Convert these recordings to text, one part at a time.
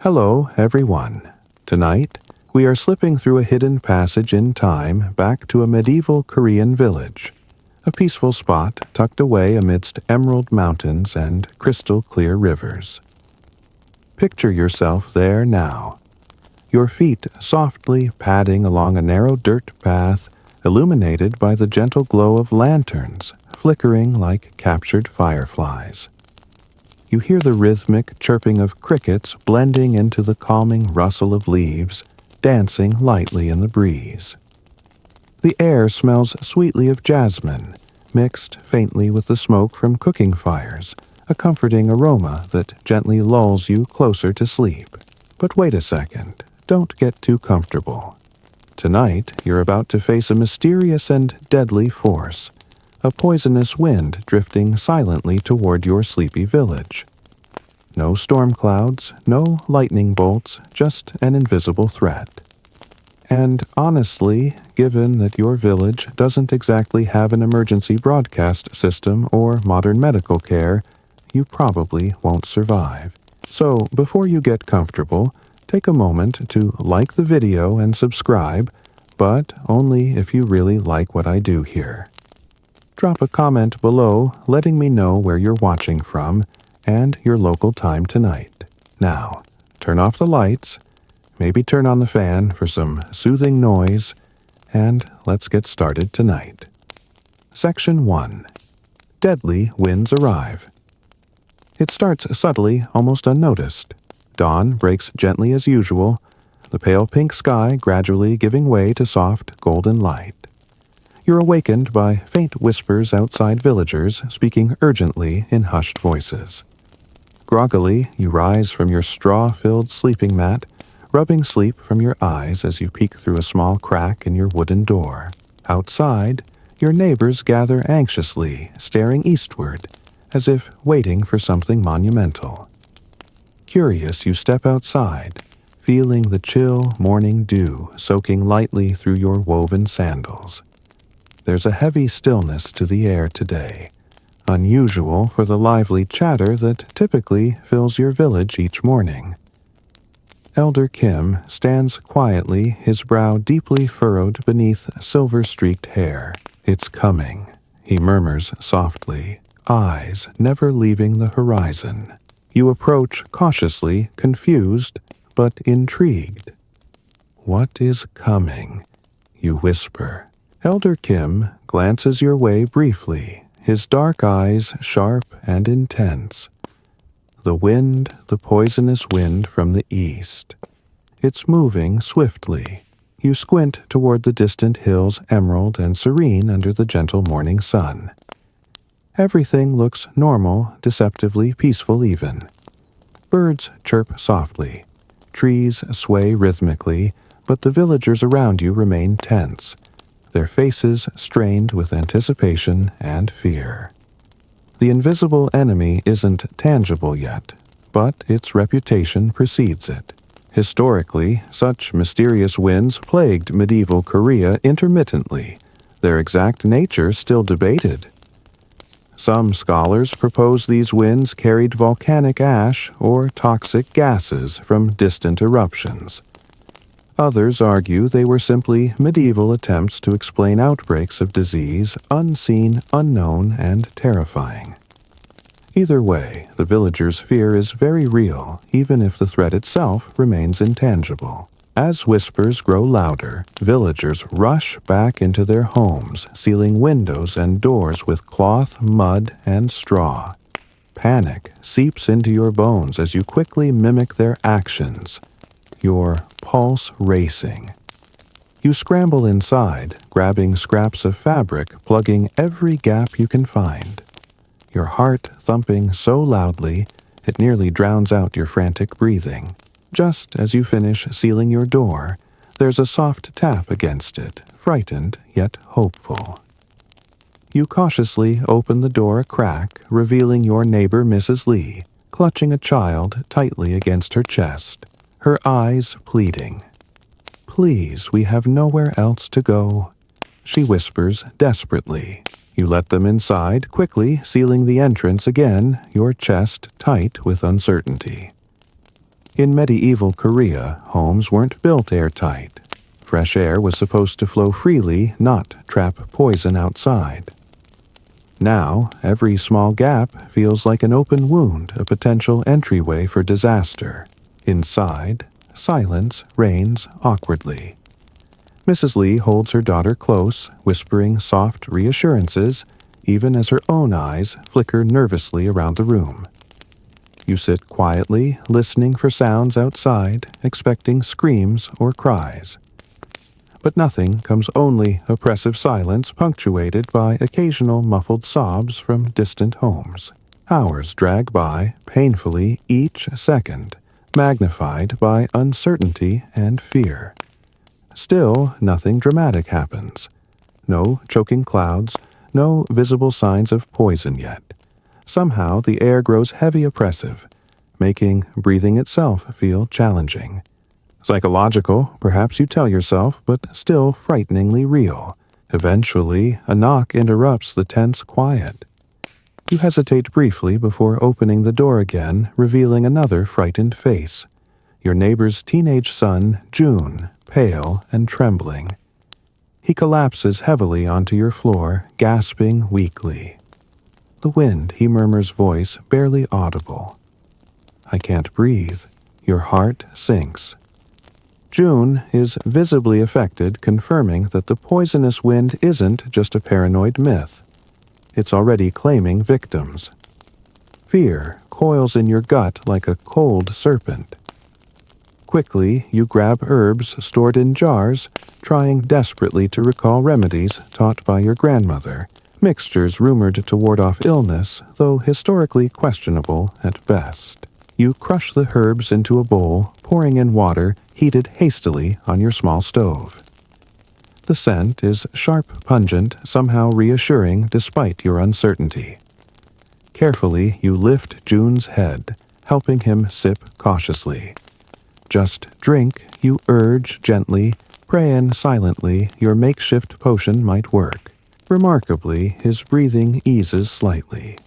Hello, everyone. Tonight, we are slipping through a hidden passage in time back to a medieval Korean village, a peaceful spot tucked away amidst emerald mountains and crystal-clear rivers. Picture yourself there now, your feet softly padding along a narrow dirt path illuminated by the gentle glow of lanterns flickering like captured fireflies. You hear the rhythmic chirping of crickets blending into the calming rustle of leaves, dancing lightly in the breeze. The air smells sweetly of jasmine, mixed faintly with the smoke from cooking fires, a comforting aroma that gently lulls you closer to sleep. But wait a second, don't get too comfortable. Tonight, you're about to face a mysterious and deadly force, a poisonous wind drifting silently toward your sleepy village. No storm clouds, no lightning bolts, just an invisible threat. And honestly, given that your village doesn't exactly have an emergency broadcast system or modern medical care, you probably won't survive. So, before you get comfortable, take a moment to like the video and subscribe, but only if you really like what I do here. Drop a comment below letting me know where you're watching from and your local time tonight. Now, turn off the lights, maybe turn on the fan for some soothing noise, and let's get started tonight. Section 1. Deadly winds arrive. It starts subtly, almost unnoticed. Dawn breaks gently as usual, the pale pink sky gradually giving way to soft golden light. You're awakened by faint whispers outside villagers speaking urgently in hushed voices. Groggily, you rise from your straw-filled sleeping mat, rubbing sleep from your eyes as you peek through a small crack in your wooden door. Outside, your neighbors gather anxiously, staring eastward, as if waiting for something monumental. Curious, you step outside, feeling the chill morning dew soaking lightly through your woven sandals. There's a heavy stillness to the air today, unusual for the lively chatter that typically fills your village each morning. Elder Kim stands quietly, his brow deeply furrowed beneath silver-streaked hair. "It's coming," he murmurs softly, eyes never leaving the horizon. You approach cautiously, confused, but intrigued. "What is coming?" you whisper. Elder Kim glances your way briefly, his dark eyes sharp and intense. The wind, the poisonous wind from the east. It's moving swiftly. You squint toward the distant hills, emerald and serene under the gentle morning sun. Everything looks normal, deceptively peaceful even. Birds chirp softly. Trees sway rhythmically, but the villagers around you remain tense, their faces strained with anticipation and fear. The invisible enemy isn't tangible yet, but its reputation precedes it. Historically, such mysterious winds plagued medieval Korea intermittently, their exact nature still debated. Some scholars propose these winds carried volcanic ash or toxic gases from distant eruptions. Others argue they were simply medieval attempts to explain outbreaks of disease, unseen, unknown, and terrifying. Either way, the villagers' fear is very real, even if the threat itself remains intangible. As whispers grow louder, villagers rush back into their homes, sealing windows and doors with cloth, mud, and straw. Panic seeps into your bones as you quickly mimic their actions, your pulse racing. You scramble inside, grabbing scraps of fabric, plugging every gap you can find. Your heart thumping so loudly, it nearly drowns out your frantic breathing. Just as you finish sealing your door, there's a soft tap against it, frightened yet hopeful. You cautiously open the door a crack, revealing your neighbor Mrs. Lee, clutching a child tightly against her chest, her eyes pleading. "Please, we have nowhere else to go," she whispers desperately. You let them inside, quickly sealing the entrance again, your chest tight with uncertainty. In medieval Korea, homes weren't built airtight. Fresh air was supposed to flow freely, not trap poison outside. Now, every small gap feels like an open wound, a potential entryway for disaster. Inside, silence reigns awkwardly. Mrs. Lee holds her daughter close, whispering soft reassurances, even as her own eyes flicker nervously around the room. You sit quietly, listening for sounds outside, expecting screams or cries. But nothing comes, only oppressive silence punctuated by occasional muffled sobs from distant homes. Hours drag by, painfully each second, magnified by uncertainty and fear. Still, nothing dramatic happens. No choking clouds, no visible signs of poison yet. Somehow the air grows heavy oppressive, making breathing itself feel challenging. Psychological, perhaps you tell yourself, but still frighteningly real. Eventually, a knock interrupts the tense quiet. You hesitate briefly before opening the door again, revealing another frightened face. Your neighbor's teenage son, June, pale and trembling. He collapses heavily onto your floor, gasping weakly. The wind, he murmurs, voice barely audible. I can't breathe. Your heart sinks. June is visibly affected, confirming that the poisonous wind isn't just a paranoid myth. It's already claiming victims. Fear coils in your gut like a cold serpent. Quickly, you grab herbs stored in jars, trying desperately to recall remedies taught by your grandmother, mixtures rumored to ward off illness, though historically questionable at best. You crush the herbs into a bowl, pouring in water heated hastily on your small stove. The scent is sharp, pungent, somehow reassuring despite your uncertainty. Carefully, you lift June's head, helping him sip cautiously. Just drink, you urge gently, praying silently your makeshift potion might work. Remarkably, his breathing eases slightly.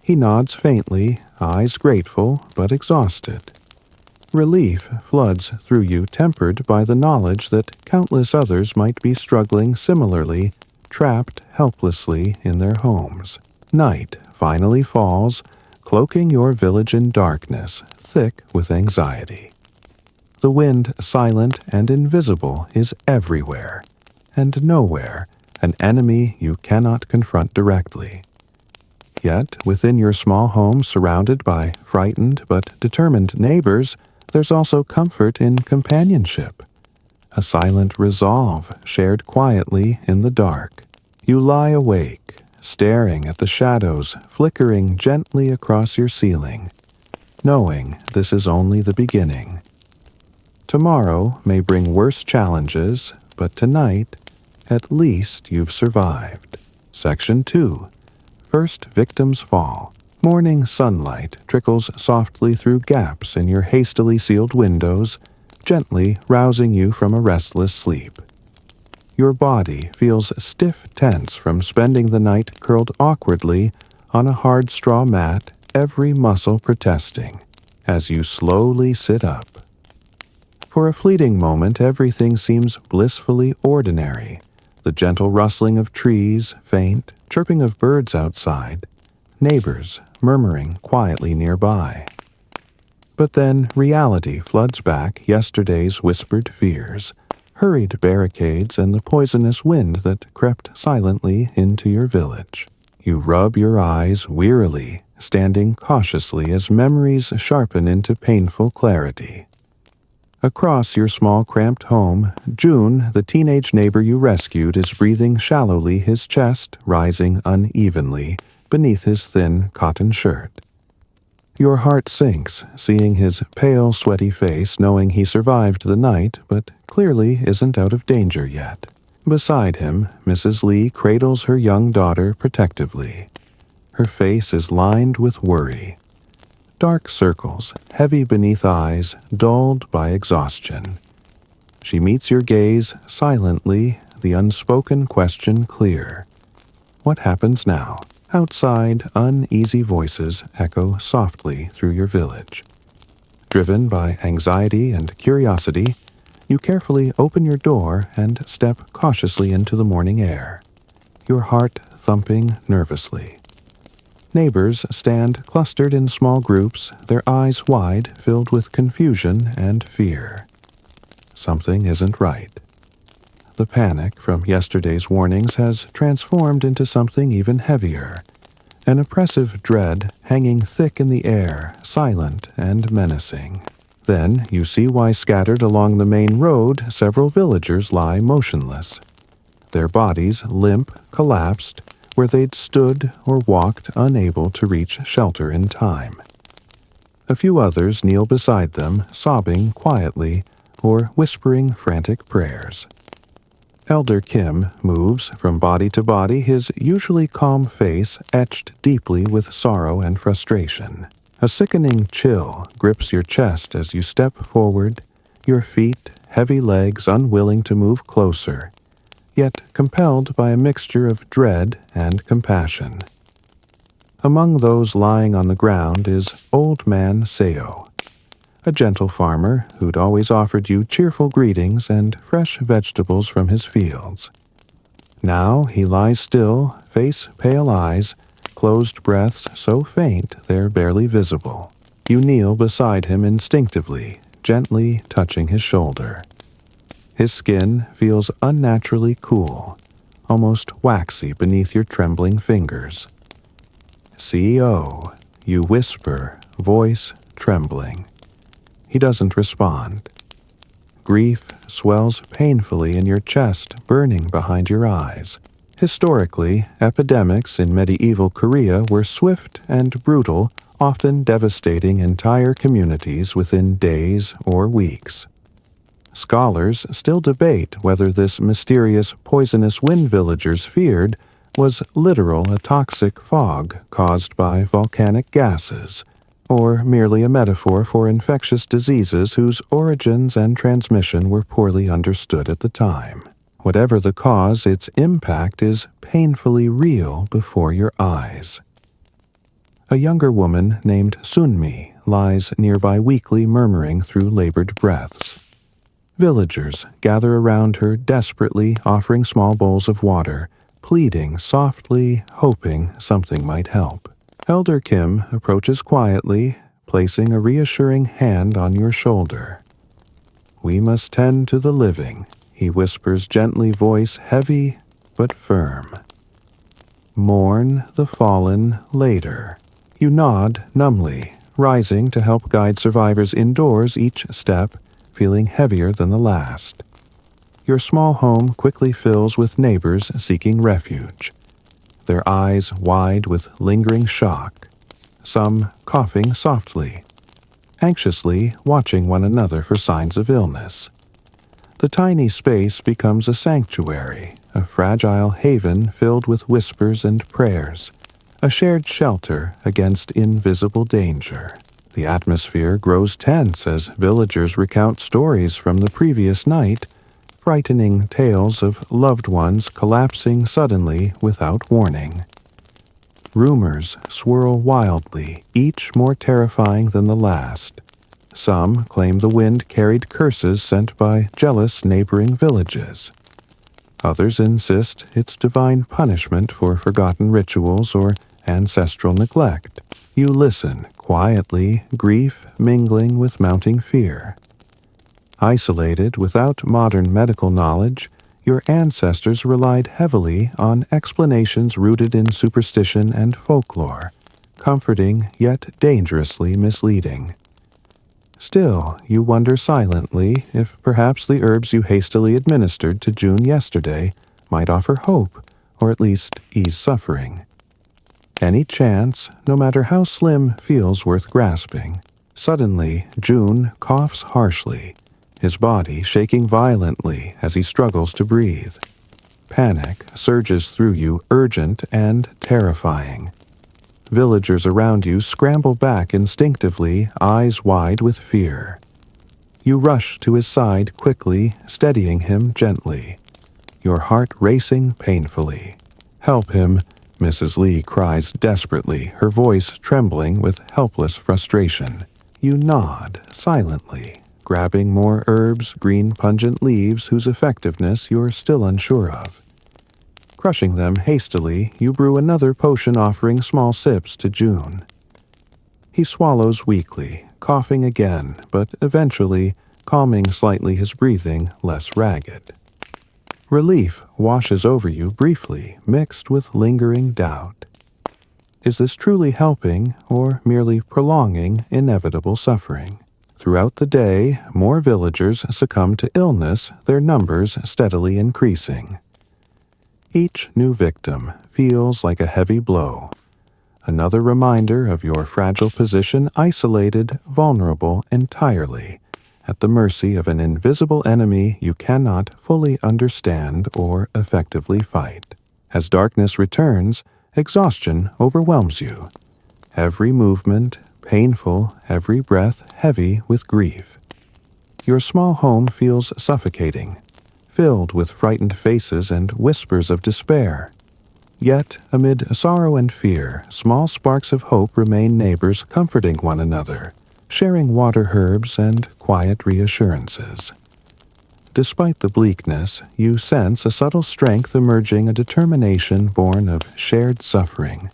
He nods faintly, eyes grateful but exhausted. Relief floods through you, tempered by the knowledge that countless others might be struggling similarly, trapped helplessly in their homes. Night finally falls, cloaking your village in darkness, thick with anxiety. The wind, silent and invisible, is everywhere, and nowhere an enemy you cannot confront directly. Yet, within your small home surrounded by frightened but determined neighbors, there's also comfort in companionship, a silent resolve shared quietly in the dark. You lie awake, staring at the shadows flickering gently across your ceiling, knowing this is only the beginning. Tomorrow may bring worse challenges, but tonight, at least you've survived. Section 2. First victims fall. Morning sunlight trickles softly through gaps in your hastily sealed windows, gently rousing you from a restless sleep. Your body feels stiff tense from spending the night curled awkwardly on a hard straw mat, every muscle protesting, as you slowly sit up. For a fleeting moment, everything seems blissfully ordinary. The gentle rustling of trees, faint chirping of birds outside, neighbors murmuring quietly nearby. But then reality floods back, yesterday's whispered fears, hurried barricades, and the poisonous wind that crept silently into your village. You rub your eyes wearily, standing cautiously as memories sharpen into painful clarity. Across your small cramped home, June, the teenage neighbor you rescued, is breathing shallowly, his chest rising unevenly beneath his thin cotton shirt. Your heart sinks, seeing his pale, sweaty face, knowing he survived the night, but clearly isn't out of danger yet. Beside him, Mrs. Lee cradles her young daughter protectively. Her face is lined with worry. Dark circles, heavy beneath eyes, dulled by exhaustion. She meets your gaze silently, the unspoken question clear. What happens now? Outside, uneasy voices echo softly through your village. Driven by anxiety and curiosity, you carefully open your door and step cautiously into the morning air, your heart thumping nervously. Neighbors stand clustered in small groups, their eyes wide, filled with confusion and fear. Something isn't right. The panic from yesterday's warnings has transformed into something even heavier, an oppressive dread hanging thick in the air, silent and menacing. Then you see why scattered along the main road several villagers lie motionless, their bodies limp, collapsed, where they'd stood or walked unable to reach shelter in time. A few others kneel beside them, sobbing quietly or whispering frantic prayers. Elder Kim moves from body to body, his usually calm face etched deeply with sorrow and frustration. A sickening chill grips your chest as you step forward, your feet, heavy legs unwilling to move closer, yet compelled by a mixture of dread and compassion. Among those lying on the ground is Old Man Seo, a gentle farmer who'd always offered you cheerful greetings and fresh vegetables from his fields. Now he lies still, face pale eyes, closed breaths so faint they're barely visible. You kneel beside him instinctively, gently touching his shoulder. His skin feels unnaturally cool, almost waxy beneath your trembling fingers. CEO, you whisper, voice trembling. He doesn't respond. Grief swells painfully in your chest, burning behind your eyes. Historically, epidemics in medieval Korea were swift and brutal, often devastating entire communities within days or weeks. Scholars still debate whether this mysterious poisonous wind villagers feared was literal a toxic fog caused by volcanic gases, or merely a metaphor for infectious diseases whose origins and transmission were poorly understood at the time. Whatever the cause, its impact is painfully real before your eyes. A younger woman named Sunmi lies nearby weakly murmuring through labored breaths. Villagers gather around her desperately, offering small bowls of water, pleading softly, hoping something might help. Elder Kim approaches quietly, placing a reassuring hand on your shoulder. "We must tend to the living," he whispers gently, voice heavy but firm. "Mourn the fallen later." You nod numbly, rising to help guide survivors indoors, each step feeling heavier than the last. Your small home quickly fills with neighbors seeking refuge, their eyes wide with lingering shock, some coughing softly, anxiously watching one another for signs of illness. The tiny space becomes a sanctuary, a fragile haven filled with whispers and prayers, a shared shelter against invisible danger. The atmosphere grows tense as villagers recount stories from the previous night, frightening tales of loved ones collapsing suddenly without warning. Rumors swirl wildly, each more terrifying than the last. Some claim the wind carried curses sent by jealous neighboring villages. Others insist it's divine punishment for forgotten rituals or ancestral neglect. You listen, quietly, grief mingling with mounting fear. Isolated, without modern medical knowledge, your ancestors relied heavily on explanations rooted in superstition and folklore, comforting yet dangerously misleading. Still, you wonder silently if perhaps the herbs you hastily administered to June yesterday might offer hope, or at least ease suffering. Any chance, no matter how slim, feels worth grasping. Suddenly, June coughs harshly, his body shaking violently as he struggles to breathe. Panic surges through you, urgent and terrifying. Villagers around you scramble back instinctively, eyes wide with fear. You rush to his side quickly, steadying him gently, your heart racing painfully. "Help him," Mrs. Lee cries desperately, her voice trembling with helpless frustration. You nod silently, grabbing more herbs, green pungent leaves whose effectiveness you're still unsure of. Crushing them hastily, you brew another potion offering small sips to June. He swallows weakly, coughing again, but eventually calming slightly his breathing less ragged. Relief washes over you briefly, mixed with lingering doubt. Is this truly helping or merely prolonging inevitable suffering? Throughout the day, more villagers succumb to illness, their numbers steadily increasing. Each new victim feels like a heavy blow, another reminder of your fragile position, isolated, vulnerable entirely, at the mercy of an invisible enemy you cannot fully understand or effectively fight. As darkness returns, exhaustion overwhelms you. Every movement painful, every breath heavy with grief. Your small home feels suffocating, filled with frightened faces and whispers of despair. Yet, amid sorrow and fear, small sparks of hope remain neighbors comforting one another, sharing water herbs and quiet reassurances. Despite the bleakness, you sense a subtle strength emerging, a determination born of shared suffering,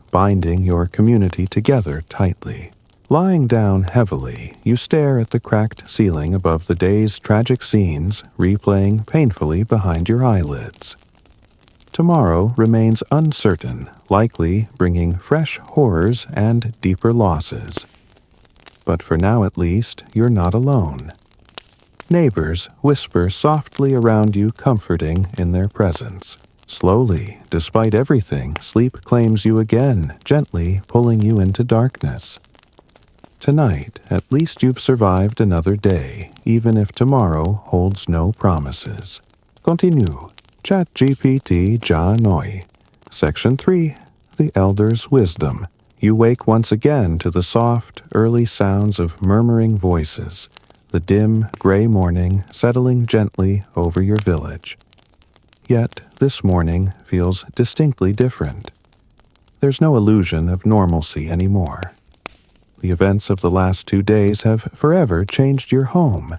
binding your community together tightly. Lying down heavily, you stare at the cracked ceiling above the day's tragic scenes, replaying painfully behind your eyelids. Tomorrow remains uncertain, likely bringing fresh horrors and deeper losses. But for now at least, you're not alone. Neighbors whisper softly around you, comforting in their presence. Slowly, despite everything, sleep claims you again, gently pulling you into darkness. Tonight, at least you've survived another day, even if tomorrow holds no promises. Continue. ChatGPT Ja Noi. Section 3. The Elder's Wisdom. You wake once again to the soft, early sounds of murmuring voices, the dim, gray morning settling gently over your village. Yet, this morning feels distinctly different. There's no illusion of normalcy anymore. The events of the last 2 days have forever changed your home,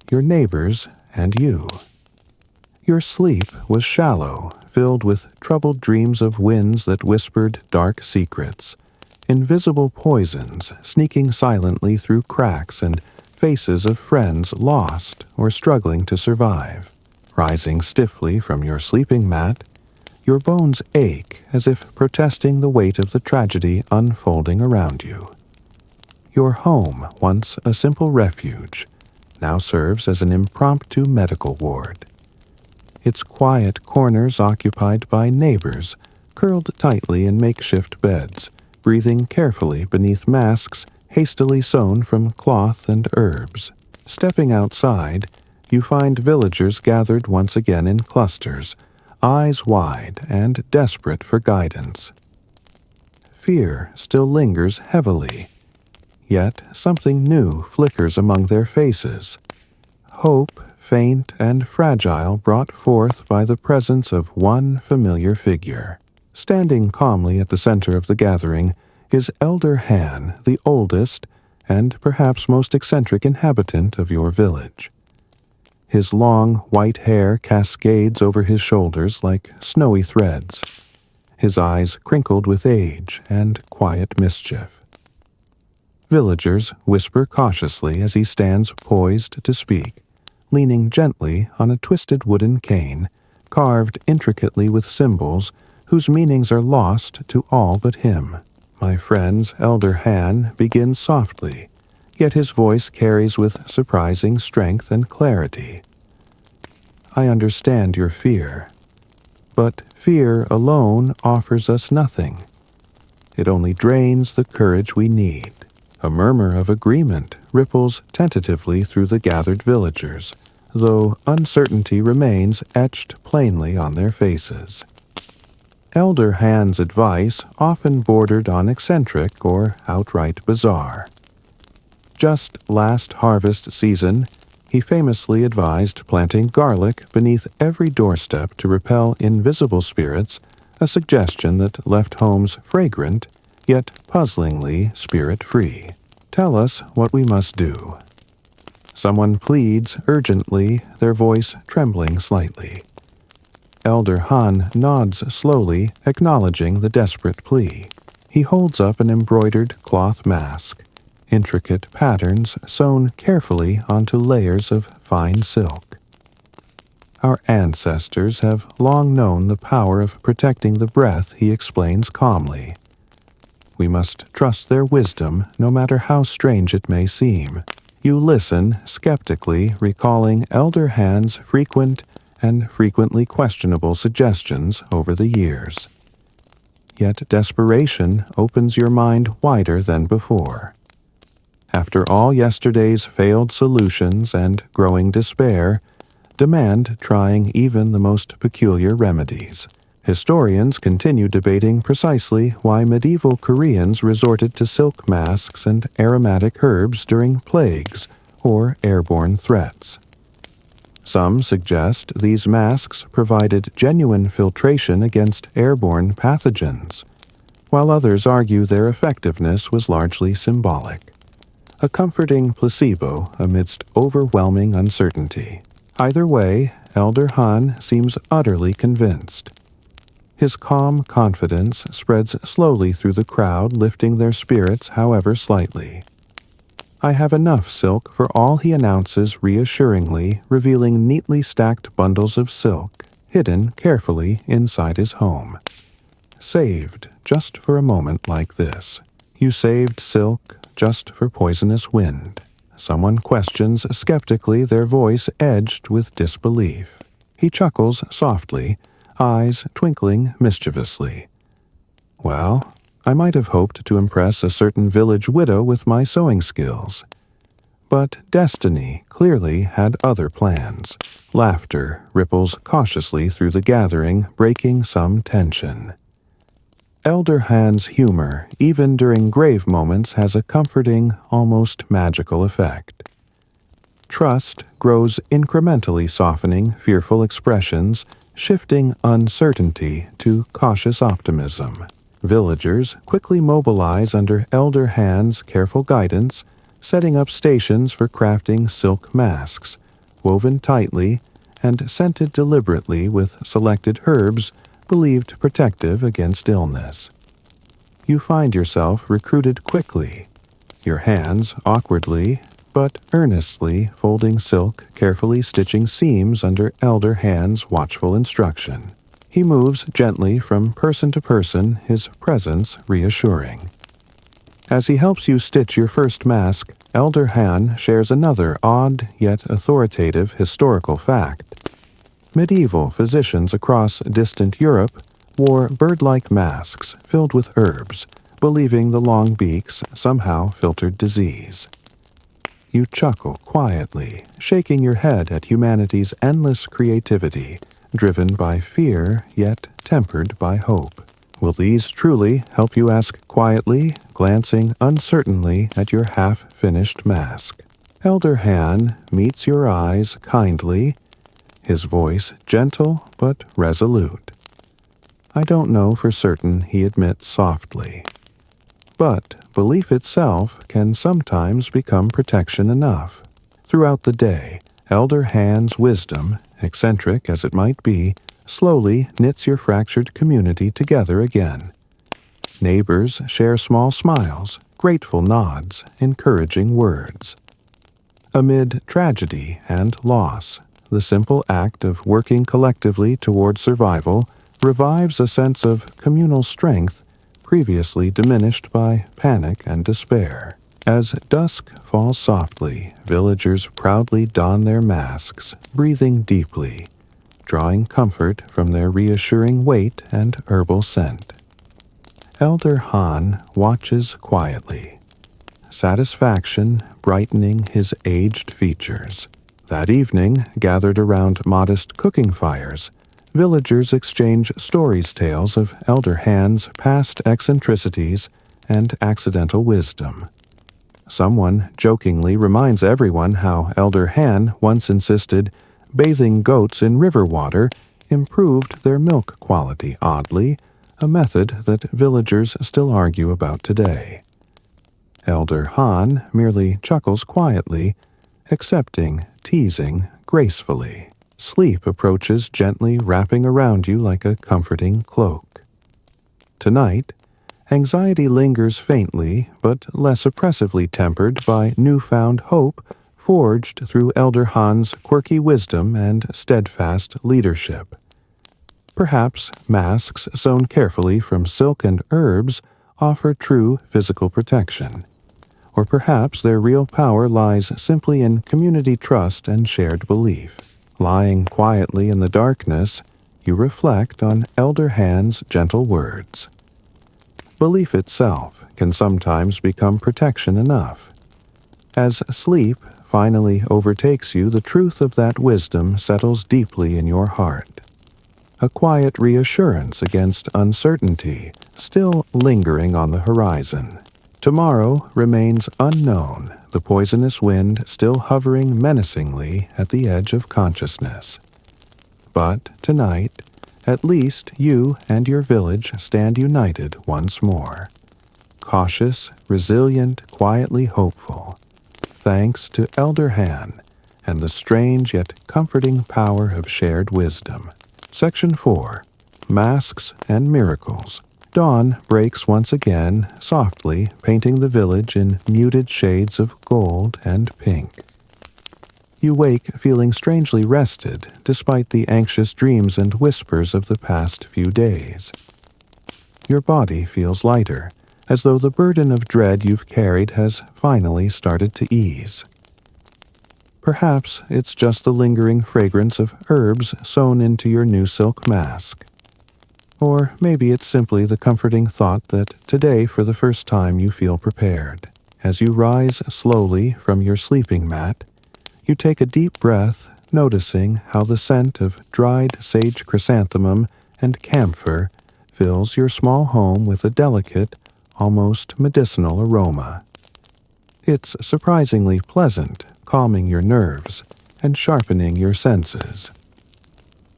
your neighbors, and you. Your sleep was shallow, filled with troubled dreams of winds that whispered dark secrets, invisible poisons sneaking silently through cracks, and faces of friends lost or struggling to survive. Rising stiffly from your sleeping mat, your bones ache as if protesting the weight of the tragedy unfolding around you. Your home, once a simple refuge, now serves as an impromptu medical ward. Its quiet corners occupied by neighbors, curled tightly in makeshift beds, breathing carefully beneath masks hastily sewn from cloth and herbs. Stepping outside, you find villagers gathered once again in clusters, eyes wide and desperate for guidance. Fear still lingers heavily, yet something new flickers among their faces. Hope, faint and fragile, brought forth by the presence of one familiar figure. Standing calmly at the center of the gathering is Elder Han, the oldest and perhaps most eccentric inhabitant of your village. His long, white hair cascades over his shoulders like snowy threads, his eyes crinkled with age and quiet mischief. Villagers whisper cautiously as he stands poised to speak, leaning gently on a twisted wooden cane, carved intricately with symbols whose meanings are lost to all but him. My friends, Elder Han begins softly, yet his voice carries with surprising strength and clarity. I understand your fear, but fear alone offers us nothing. It only drains the courage we need. A murmur of agreement ripples tentatively through the gathered villagers, though uncertainty remains etched plainly on their faces. Elder Han's advice often bordered on eccentric or outright bizarre. Just last harvest season, he famously advised planting garlic beneath every doorstep to repel invisible spirits, a suggestion that left homes fragrant, yet puzzlingly spirit-free. Tell us what we must do. Someone pleads urgently, their voice trembling slightly. Elder Han nods slowly, acknowledging the desperate plea. He holds up an embroidered cloth mask, intricate patterns sewn carefully onto layers of fine silk. Our ancestors have long known the power of protecting the breath, he explains calmly. We must trust their wisdom, no matter how strange it may seem. You listen skeptically, recalling Elder Han's frequent and frequently questionable suggestions over the years. Yet desperation opens your mind wider than before. After all yesterday's failed solutions and growing despair, demand trying even the most peculiar remedies. Historians continue debating precisely why medieval Koreans resorted to silk masks and aromatic herbs during plagues or airborne threats. Some suggest these masks provided genuine filtration against airborne pathogens, while others argue their effectiveness was largely symbolic, a comforting placebo amidst overwhelming uncertainty. Either way, Elder Han seems utterly convinced. His calm confidence spreads slowly through the crowd, lifting their spirits however slightly. I have enough silk for all, he announces reassuringly, revealing neatly stacked bundles of silk, hidden carefully inside his home. Saved just for a moment like this. You saved silk just for poisonous wind. Someone questions skeptically, their voice edged with disbelief. He chuckles softly, eyes twinkling mischievously. Well, I might have hoped to impress a certain village widow with my sewing skills. But destiny clearly had other plans. Laughter ripples cautiously through the gathering, breaking some tension. Elder Han's humor, even during grave moments, has a comforting, almost magical effect. Trust grows incrementally, softening fearful expressions, shifting uncertainty to cautious optimism. Villagers quickly mobilize under Elder Han's careful guidance, setting up stations for crafting silk masks, woven tightly and scented deliberately with selected herbs believed protective against illness. You find yourself recruited quickly, your hands awkwardly but earnestly folding silk, carefully stitching seams under Elder Han's watchful instruction. He moves gently from person to person, his presence reassuring. As he helps you stitch your first mask, Elder Han shares another odd yet authoritative historical fact. Medieval physicians across distant Europe wore bird-like masks filled with herbs, believing the long beaks somehow filtered disease. You chuckle quietly, shaking your head at humanity's endless creativity, driven by fear yet tempered by hope. Will these truly help, you ask quietly, glancing uncertainly at your half-finished mask? Elder Han meets your eyes kindly, his voice gentle but resolute. I don't know for certain, he admits softly. But belief itself can sometimes become protection enough. Throughout the day, Elder Han's wisdom, eccentric as it might be, slowly knits your fractured community together again. Neighbors share small smiles, grateful nods, encouraging words. Amid tragedy and loss, the simple act of working collectively toward survival revives a sense of communal strength previously diminished by panic and despair. As dusk falls softly, villagers proudly don their masks, breathing deeply, drawing comfort from their reassuring weight and herbal scent. Elder Han watches quietly, satisfaction brightening his aged features. That evening, gathered around modest cooking fires, villagers exchange tales of Elder Han's past eccentricities and accidental wisdom. Someone jokingly reminds everyone how Elder Han once insisted bathing goats in river water improved their milk quality, oddly, a method that villagers still argue about today. Elder Han merely chuckles quietly, accepting, teasing gracefully. Sleep approaches gently, wrapping around you like a comforting cloak. Tonight, anxiety lingers faintly, but less oppressively tempered by newfound hope forged through Elder Han's quirky wisdom and steadfast leadership. Perhaps masks sewn carefully from silk and herbs offer true physical protection. Or perhaps their real power lies simply in community trust and shared belief. Lying quietly in the darkness, you reflect on Elder Han's gentle words. Belief itself can sometimes become protection enough. As sleep finally overtakes you, the truth of that wisdom settles deeply in your heart. A quiet reassurance against uncertainty, still lingering on the horizon. Tomorrow remains unknown, the poisonous wind still hovering menacingly at the edge of consciousness. But tonight, at least you and your village stand united once more. Cautious, resilient, quietly hopeful. Thanks to Elder Han and the strange yet comforting power of shared wisdom. Section 4. Masks and Miracles. Dawn breaks once again, softly painting the village in muted shades of gold and pink. You wake feeling strangely rested, despite the anxious dreams and whispers of the past few days. Your body feels lighter, as though the burden of dread you've carried has finally started to ease. Perhaps it's just the lingering fragrance of herbs sewn into your new silk mask. Or maybe it's simply the comforting thought that today, for the first time, you feel prepared. As you rise slowly from your sleeping mat, you take a deep breath, noticing how the scent of dried sage chrysanthemum and camphor fills your small home with a delicate, almost medicinal aroma. It's surprisingly pleasant, calming your nerves and sharpening your senses.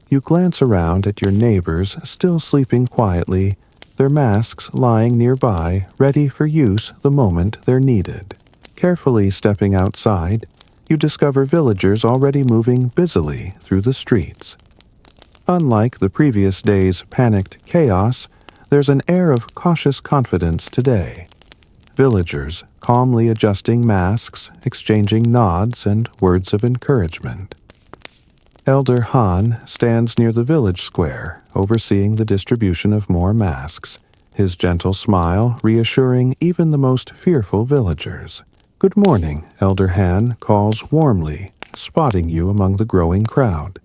You glance around at your neighbors still sleeping quietly, their masks lying nearby, ready for use the moment they're needed. Carefully stepping outside, you discover villagers already moving busily through the streets. Unlike the previous day's panicked chaos, there's an air of cautious confidence today. Villagers calmly adjusting masks, exchanging nods and words of encouragement. Elder Han stands near the village square, overseeing the distribution of more masks, his gentle smile reassuring even the most fearful villagers. "Good morning," Elder Han calls warmly, spotting you among the growing crowd.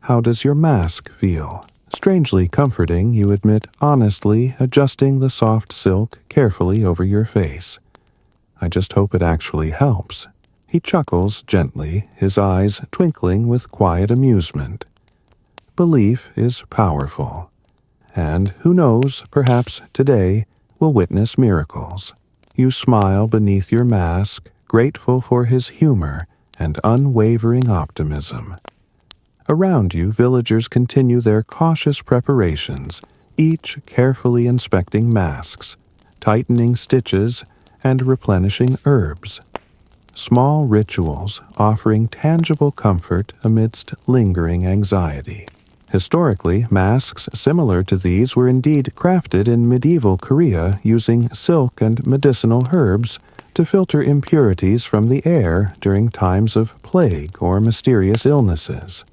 "How does your mask feel?" Strangely comforting, you admit honestly, adjusting the soft silk carefully over your face. "I just hope it actually helps." He chuckles gently, his eyes twinkling with quiet amusement. Belief is powerful. And who knows, perhaps today we'll witness miracles. You smile beneath your mask, grateful for his humor and unwavering optimism. Around you, villagers continue their cautious preparations, each carefully inspecting masks, tightening stitches, and replenishing herbs. Small rituals offering tangible comfort amidst lingering anxiety. Historically, masks similar to these were indeed crafted in medieval Korea using silk and medicinal herbs to filter impurities from the air during times of plague or mysterious illnesses.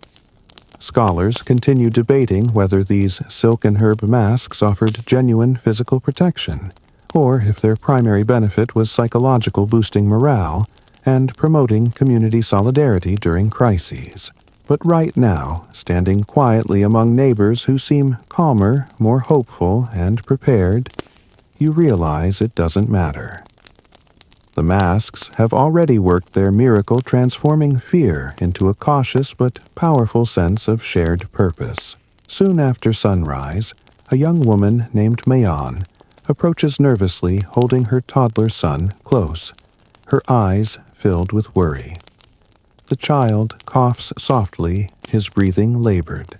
Scholars continue debating whether these silk and herb masks offered genuine physical protection, or if their primary benefit was psychological, boosting morale and promoting community solidarity during crises. But right now, standing quietly among neighbors who seem calmer, more hopeful, and prepared, you realize it doesn't matter. The masks have already worked their miracle, transforming fear into a cautious but powerful sense of shared purpose. Soon after sunrise, a young woman named Mayon approaches nervously, holding her toddler son close, her eyes filled with worry. The child coughs softly, his breathing labored.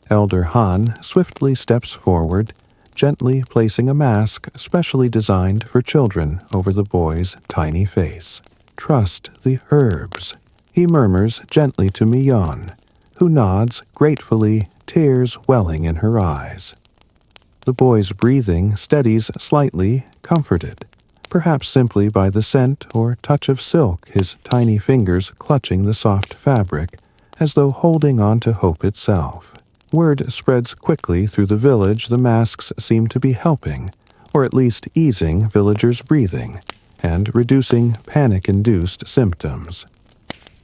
Elder Han swiftly steps forward, gently placing a mask specially designed for children over the boy's tiny face. "Trust the herbs," he murmurs gently to Millon, who nods gratefully, tears welling in her eyes. The boy's breathing steadies slightly, comforted, perhaps simply by the scent or touch of silk, his tiny fingers clutching the soft fabric, as though holding on to hope itself. Word spreads quickly through the village the masks seem to be helping, or at least easing villagers' breathing, and reducing panic-induced symptoms.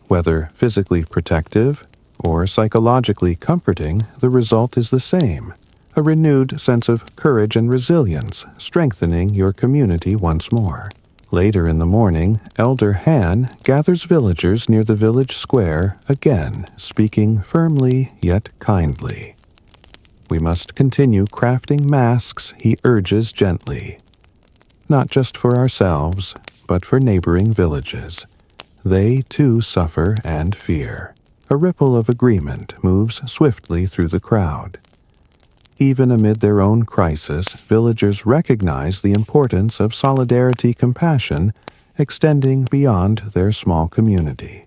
Whether physically protective or psychologically comforting, the result is the same: a renewed sense of courage and resilience, strengthening your community once more. Later in the morning, Elder Han gathers villagers near the village square, again speaking firmly yet kindly. "We must continue crafting masks," he urges gently. "Not just for ourselves, but for neighboring villages. They too suffer and fear." A ripple of agreement moves swiftly through the crowd. Even amid their own crisis, villagers recognize the importance of solidarity-compassion extending beyond their small community.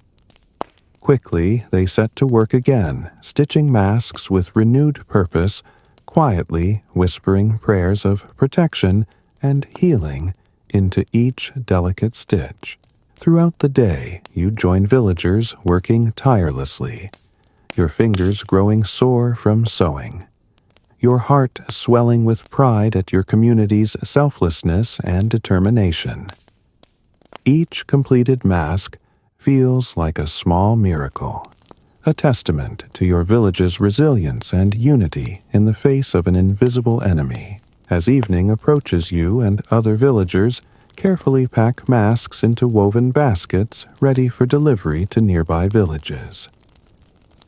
Quickly, they set to work again, stitching masks with renewed purpose, quietly whispering prayers of protection and healing into each delicate stitch. Throughout the day, you join villagers working tirelessly, your fingers growing sore from sewing, your heart swelling with pride at your community's selflessness and determination. Each completed mask feels like a small miracle, a testament to your village's resilience and unity in the face of an invisible enemy. As evening approaches, you and other villagers carefully pack masks into woven baskets ready for delivery to nearby villages.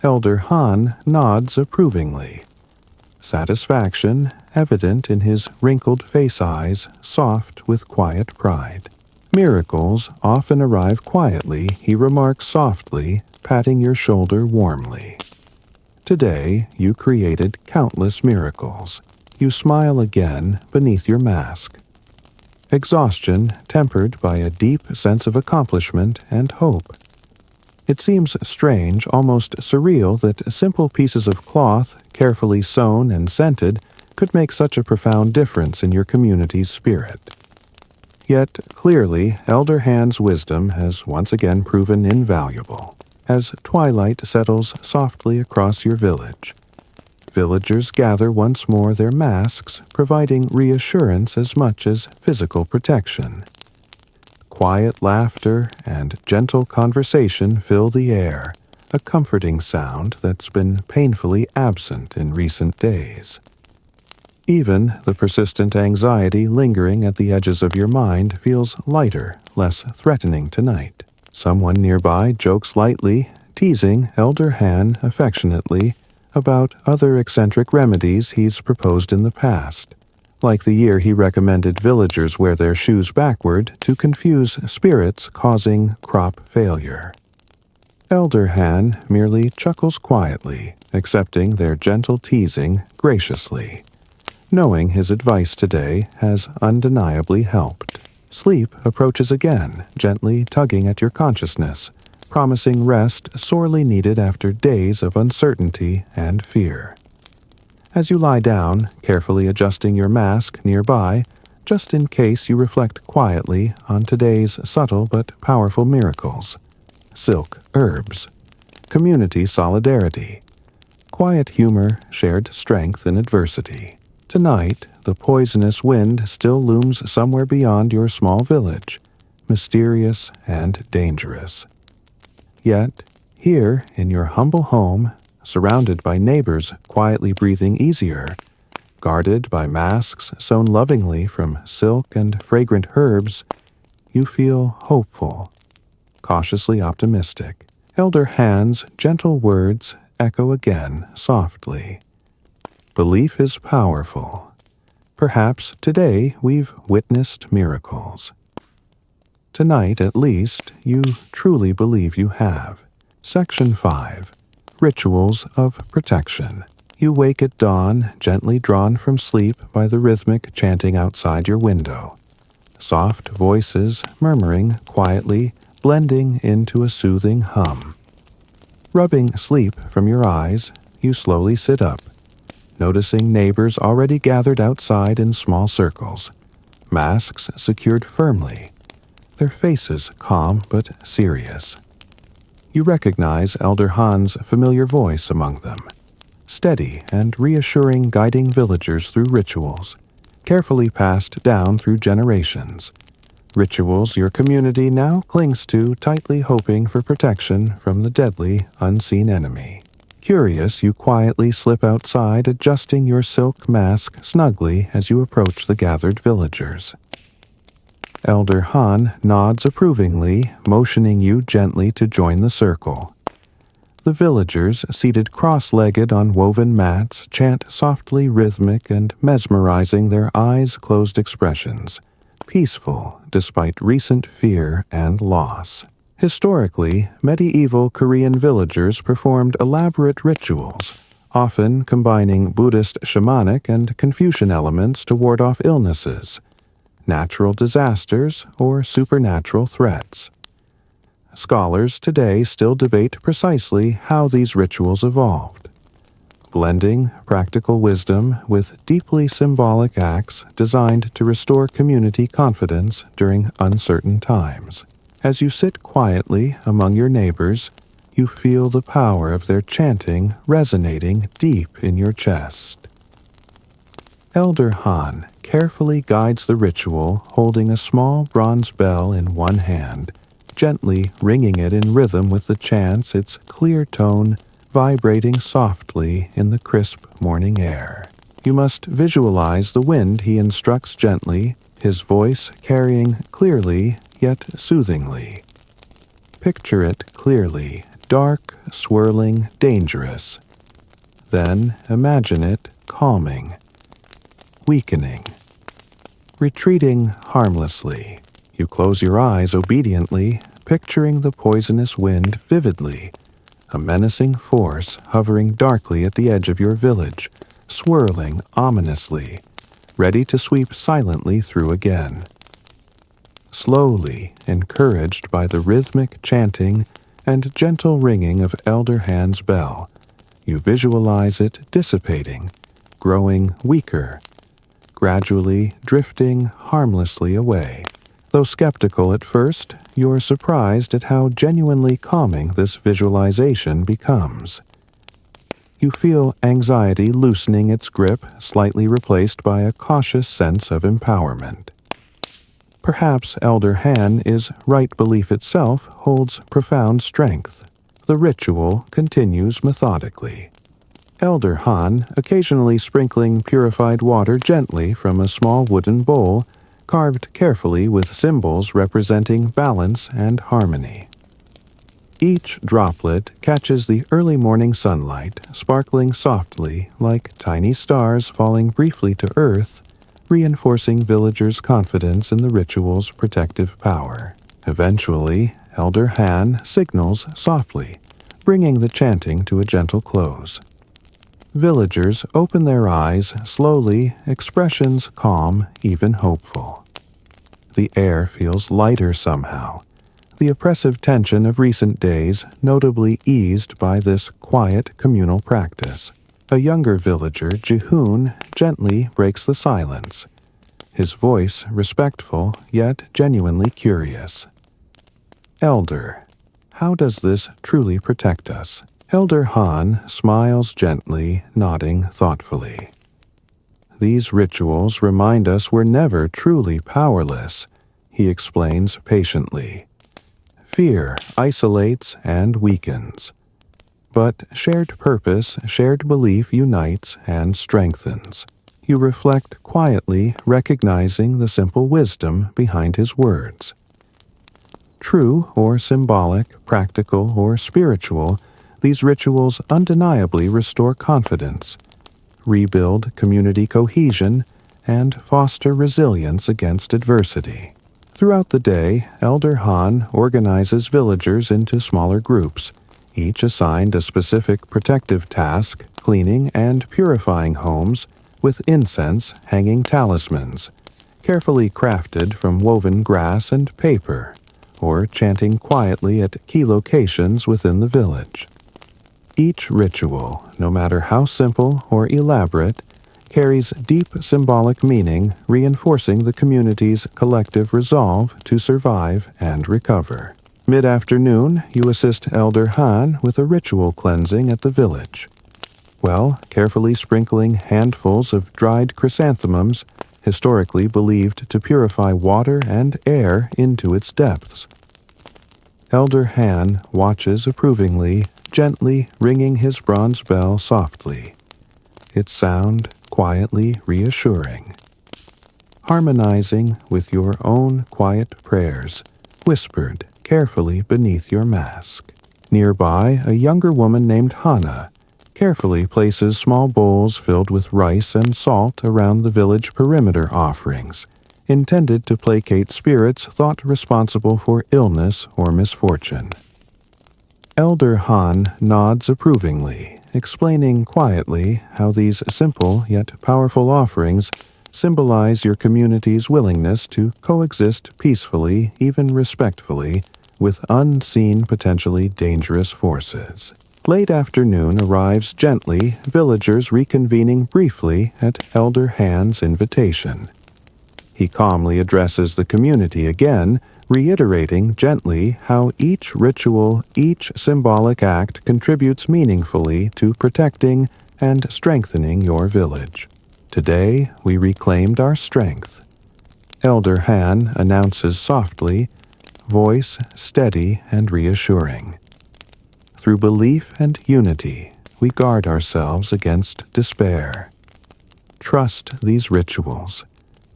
Elder Han nods approvingly, satisfaction evident in his wrinkled face eyes, soft with quiet pride. "Miracles often arrive quietly," he remarks softly, patting your shoulder warmly. "Today you created countless miracles." You smile again beneath your mask. Exhaustion tempered by a deep sense of accomplishment and hope. It seems strange, almost surreal, that simple pieces of cloth, carefully sewn and scented, could make such a profound difference in your community's spirit. Yet, clearly, Elder Han's wisdom has once again proven invaluable. As twilight settles softly across your village, villagers gather once more, their masks providing reassurance as much as physical protection. Quiet laughter and gentle conversation fill the air, a comforting sound that's been painfully absent in recent days. Even the persistent anxiety lingering at the edges of your mind feels lighter, less threatening tonight. Someone nearby jokes lightly, teasing Elder Han affectionately about other eccentric remedies he's proposed in the past, like the year he recommended villagers wear their shoes backward to confuse spirits causing crop failure. Elder Han merely chuckles quietly, accepting their gentle teasing graciously, knowing his advice today has undeniably helped. Sleep approaches again, gently tugging at your consciousness, promising rest sorely needed after days of uncertainty and fear. As you lie down, carefully adjusting your mask nearby, just in case you reflect quietly on today's subtle but powerful miracles: silk herbs, community solidarity, quiet humor, shared strength in adversity. Tonight, the poisonous wind still looms somewhere beyond your small village, mysterious and dangerous. Yet, here in your humble home, surrounded by neighbors quietly breathing easier, guarded by masks sewn lovingly from silk and fragrant herbs, you feel hopeful, cautiously optimistic. Elder Han's gentle words echo again softly. Belief is powerful. Perhaps today we've witnessed miracles. Tonight, at least, you truly believe you have. Section 5. Rituals of Protection. You wake at dawn, gently drawn from sleep by the rhythmic chanting outside your window. Soft voices murmuring quietly, blending into a soothing hum. Rubbing sleep from your eyes, you slowly sit up, noticing neighbors already gathered outside in small circles, masks secured firmly, their faces calm but serious. You recognize Elder Han's familiar voice among them, steady and reassuring, guiding villagers through rituals, carefully passed down through generations. Rituals your community now clings to, tightly hoping for protection from the deadly, unseen enemy. Curious, you quietly slip outside, adjusting your silk mask snugly as you approach the gathered villagers. Elder Han nods approvingly, motioning you gently to join the circle. The villagers, seated cross-legged on woven mats, chant softly rhythmic and mesmerizing, their eyes-closed expressions, peaceful despite recent fear and loss. Historically, medieval Korean villagers performed elaborate rituals, often combining Buddhist shamanic and Confucian elements to ward off illnesses, natural disasters, or supernatural threats. Scholars today still debate precisely how these rituals evolved, blending practical wisdom with deeply symbolic acts designed to restore community confidence during uncertain times. As you sit quietly among your neighbors, you feel the power of their chanting resonating deep in your chest. Elder Han carefully guides the ritual, holding a small bronze bell in one hand, gently ringing it in rhythm with the chants, its clear tone vibrating softly in the crisp morning air. You must visualize the wind he instructs gently, his voice carrying clearly yet soothingly. Picture it clearly, dark, swirling, dangerous. Then imagine it calming, weakening, retreating harmlessly. You close your eyes obediently, picturing the poisonous wind vividly, a menacing force hovering darkly at the edge of your village, swirling ominously, ready to sweep silently through again. Slowly, encouraged by the rhythmic chanting and gentle ringing of Elder Han's bell, you visualize it dissipating, growing weaker, gradually drifting harmlessly away. Though skeptical at first, you're surprised at how genuinely calming this visualization becomes. You feel anxiety loosening its grip, slightly replaced by a cautious sense of empowerment. Perhaps Elder Han is right belief itself holds profound strength. The ritual continues methodically. Elder Han occasionally sprinkling purified water gently from a small wooden bowl, carved carefully with symbols representing balance and harmony. Each droplet catches the early morning sunlight, sparkling softly like tiny stars falling briefly to earth, reinforcing villagers' confidence in the ritual's protective power. Eventually, Elder Han signals softly, bringing the chanting to a gentle close. Villagers open their eyes slowly, expressions calm, even hopeful. The air feels lighter somehow, the oppressive tension of recent days notably eased by this quiet communal practice. A younger villager, Jihoon, gently breaks the silence, his voice respectful yet genuinely curious. Elder, how does this truly protect us? Elder Han smiles gently, nodding thoughtfully. These rituals remind us we're never truly powerless, he explains patiently. Fear isolates and weakens. But shared purpose, shared belief unites and strengthens. You reflect quietly, recognizing the simple wisdom behind his words. True or symbolic, practical or spiritual, these rituals undeniably restore confidence, rebuild community cohesion, and foster resilience against adversity. Throughout the day, Elder Han organizes villagers into smaller groups, each assigned a specific protective task, cleaning and purifying homes with incense hanging talismans, carefully crafted from woven grass and paper, or chanting quietly at key locations within the village. Each ritual, no matter how simple or elaborate, carries deep symbolic meaning, reinforcing the community's collective resolve to survive and recover. Mid-afternoon, you assist Elder Han with a ritual cleansing at the village. Carefully sprinkling handfuls of dried chrysanthemums, historically believed to purify water and air into its depths. Elder Han watches approvingly, gently ringing his bronze bell softly, its sound quietly reassuring. Harmonizing with your own quiet prayers, whispered carefully beneath your mask. Nearby, a younger woman named Hana carefully places small bowls filled with rice and salt around the village perimeter offerings, intended to placate spirits thought responsible for illness or misfortune. Elder Han nods approvingly, explaining quietly how these simple yet powerful offerings symbolize your community's willingness to coexist peacefully, even respectfully, with unseen, potentially dangerous forces. Late afternoon arrives gently, villagers reconvening briefly at Elder Han's invitation. He calmly addresses the community again, reiterating gently how each ritual, each symbolic act contributes meaningfully to protecting and strengthening your village. Today, we reclaimed our strength. Elder Han announces softly, voice steady and reassuring. Through belief and unity, we guard ourselves against despair. Trust these rituals.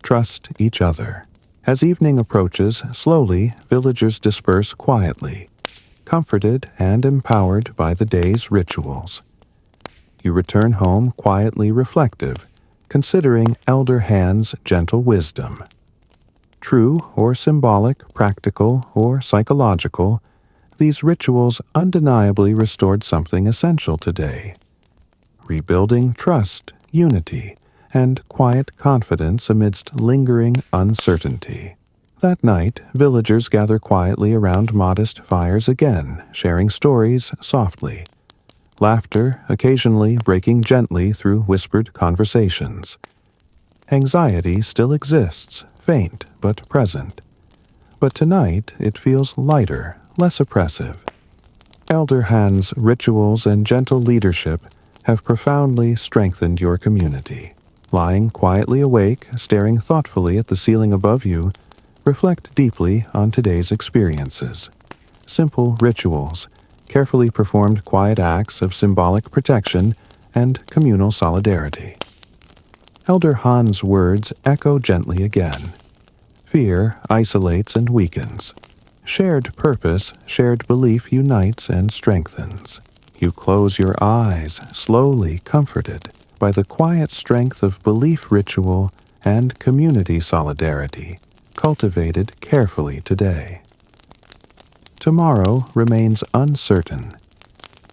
Trust each other. As evening approaches, slowly, villagers disperse quietly, comforted and empowered by the day's rituals. You return home quietly reflective, considering Elder Han's gentle wisdom. True or symbolic, practical or psychological, these rituals undeniably restored something essential today. Rebuilding trust, unity, and quiet confidence amidst lingering uncertainty. That night, villagers gather quietly around modest fires again, sharing stories softly. Laughter occasionally breaking gently through whispered conversations. Anxiety still exists, faint but present. But tonight it feels lighter, less oppressive. Elder Han's rituals and gentle leadership have profoundly strengthened your community. Lying quietly awake, staring thoughtfully at the ceiling above you, reflect deeply on today's experiences. Simple rituals, carefully performed quiet acts of symbolic protection and communal solidarity. Elder Han's words echo gently again. Fear isolates and weakens. Shared purpose, shared belief unites and strengthens. You close your eyes, slowly comforted by the quiet strength of belief ritual and community solidarity, cultivated carefully today. Tomorrow remains uncertain.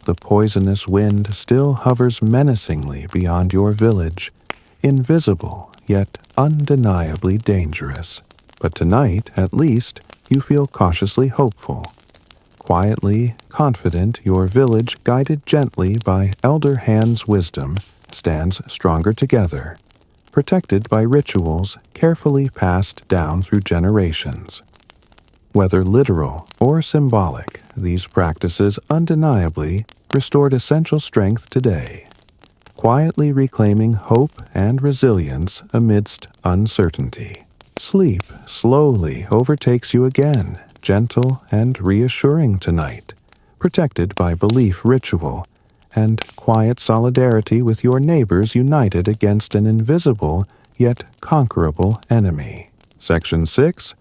The poisonous wind still hovers menacingly beyond your village, invisible yet undeniably dangerous. But tonight, at least, you feel cautiously hopeful. Quietly, confident, your village, guided gently by Elder Han's wisdom, stands stronger together, protected by rituals carefully passed down through generations. Whether literal or symbolic, these practices undeniably restored essential strength today, quietly reclaiming hope and resilience amidst uncertainty. Sleep slowly overtakes you again, gentle and reassuring tonight, protected by belief ritual and quiet solidarity with your neighbors united against an invisible yet conquerable enemy. Section 6.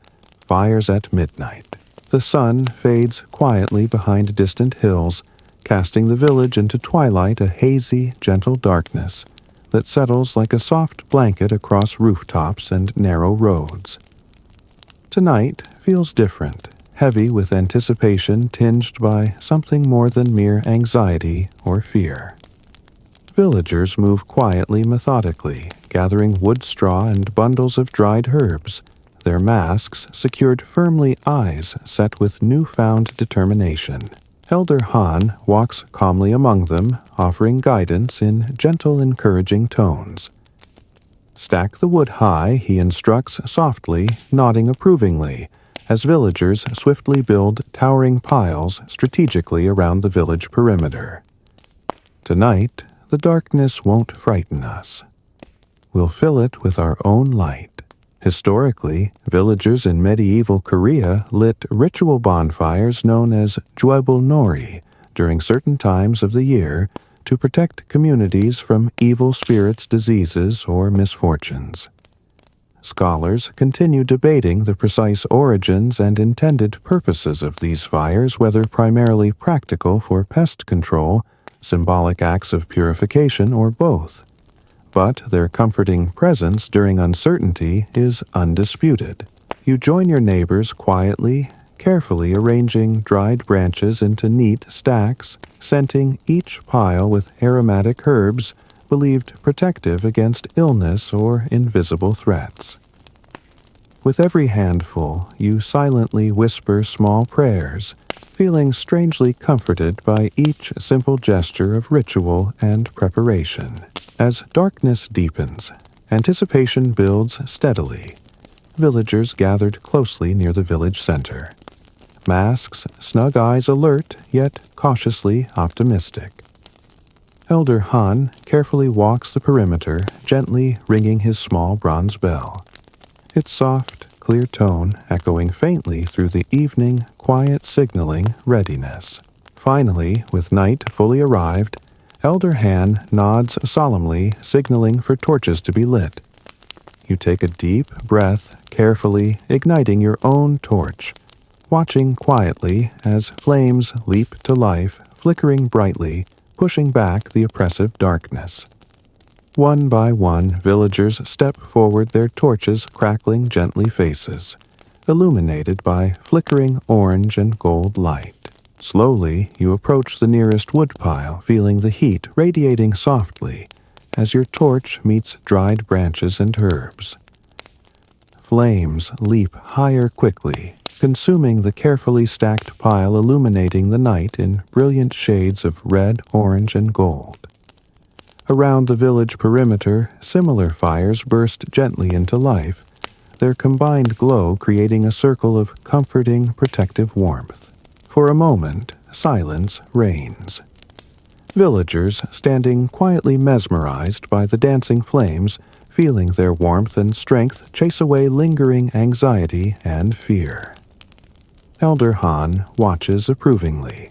Fires at midnight. The sun fades quietly behind distant hills, casting the village into twilight, a hazy, gentle darkness that settles like a soft blanket across rooftops and narrow roads. Tonight feels different, heavy with anticipation tinged by something more than mere anxiety or fear. Villagers move quietly, methodically, gathering wood straw and bundles of dried herbs, their masks secured firmly, eyes set with newfound determination. Elder Han walks calmly among them, offering guidance in gentle, encouraging tones. Stack the wood high, he instructs softly, nodding approvingly, as villagers swiftly build towering piles strategically around the village perimeter. Tonight, the darkness won't frighten us. We'll fill it with our own light. Historically, villagers in medieval Korea lit ritual bonfires known as juebul nori during certain times of the year to protect communities from evil spirits, diseases, or misfortunes. Scholars continue debating the precise origins and intended purposes of these fires, whether primarily practical for pest control, symbolic acts of purification, or both. But their comforting presence during uncertainty is undisputed. You join your neighbors quietly, carefully arranging dried branches into neat stacks, scenting each pile with aromatic herbs believed protective against illness or invisible threats. With every handful, you silently whisper small prayers, feeling strangely comforted by each simple gesture of ritual and preparation. As darkness deepens, anticipation builds steadily. Villagers gathered closely near the village center. Masks, snug eyes alert, yet cautiously optimistic. Elder Han carefully walks the perimeter, gently ringing his small bronze bell. Its soft, clear tone echoing faintly through the evening, quiet signaling readiness. Finally, with night fully arrived, Elder Han nods solemnly, signaling for torches to be lit. You take a deep breath, carefully igniting your own torch, watching quietly as flames leap to life, flickering brightly, pushing back the oppressive darkness. One by one, villagers step forward, their torches crackling gently faces, illuminated by flickering orange and gold light. Slowly, you approach the nearest woodpile, feeling the heat radiating softly as your torch meets dried branches and herbs. Flames leap higher quickly, consuming the carefully stacked pile, illuminating the night in brilliant shades of red, orange, and gold. Around the village perimeter, similar fires burst gently into life, their combined glow creating a circle of comforting, protective warmth. For a moment, silence reigns. Villagers, standing quietly mesmerized by the dancing flames, feeling their warmth and strength chase away lingering anxiety and fear. Elder Han watches approvingly,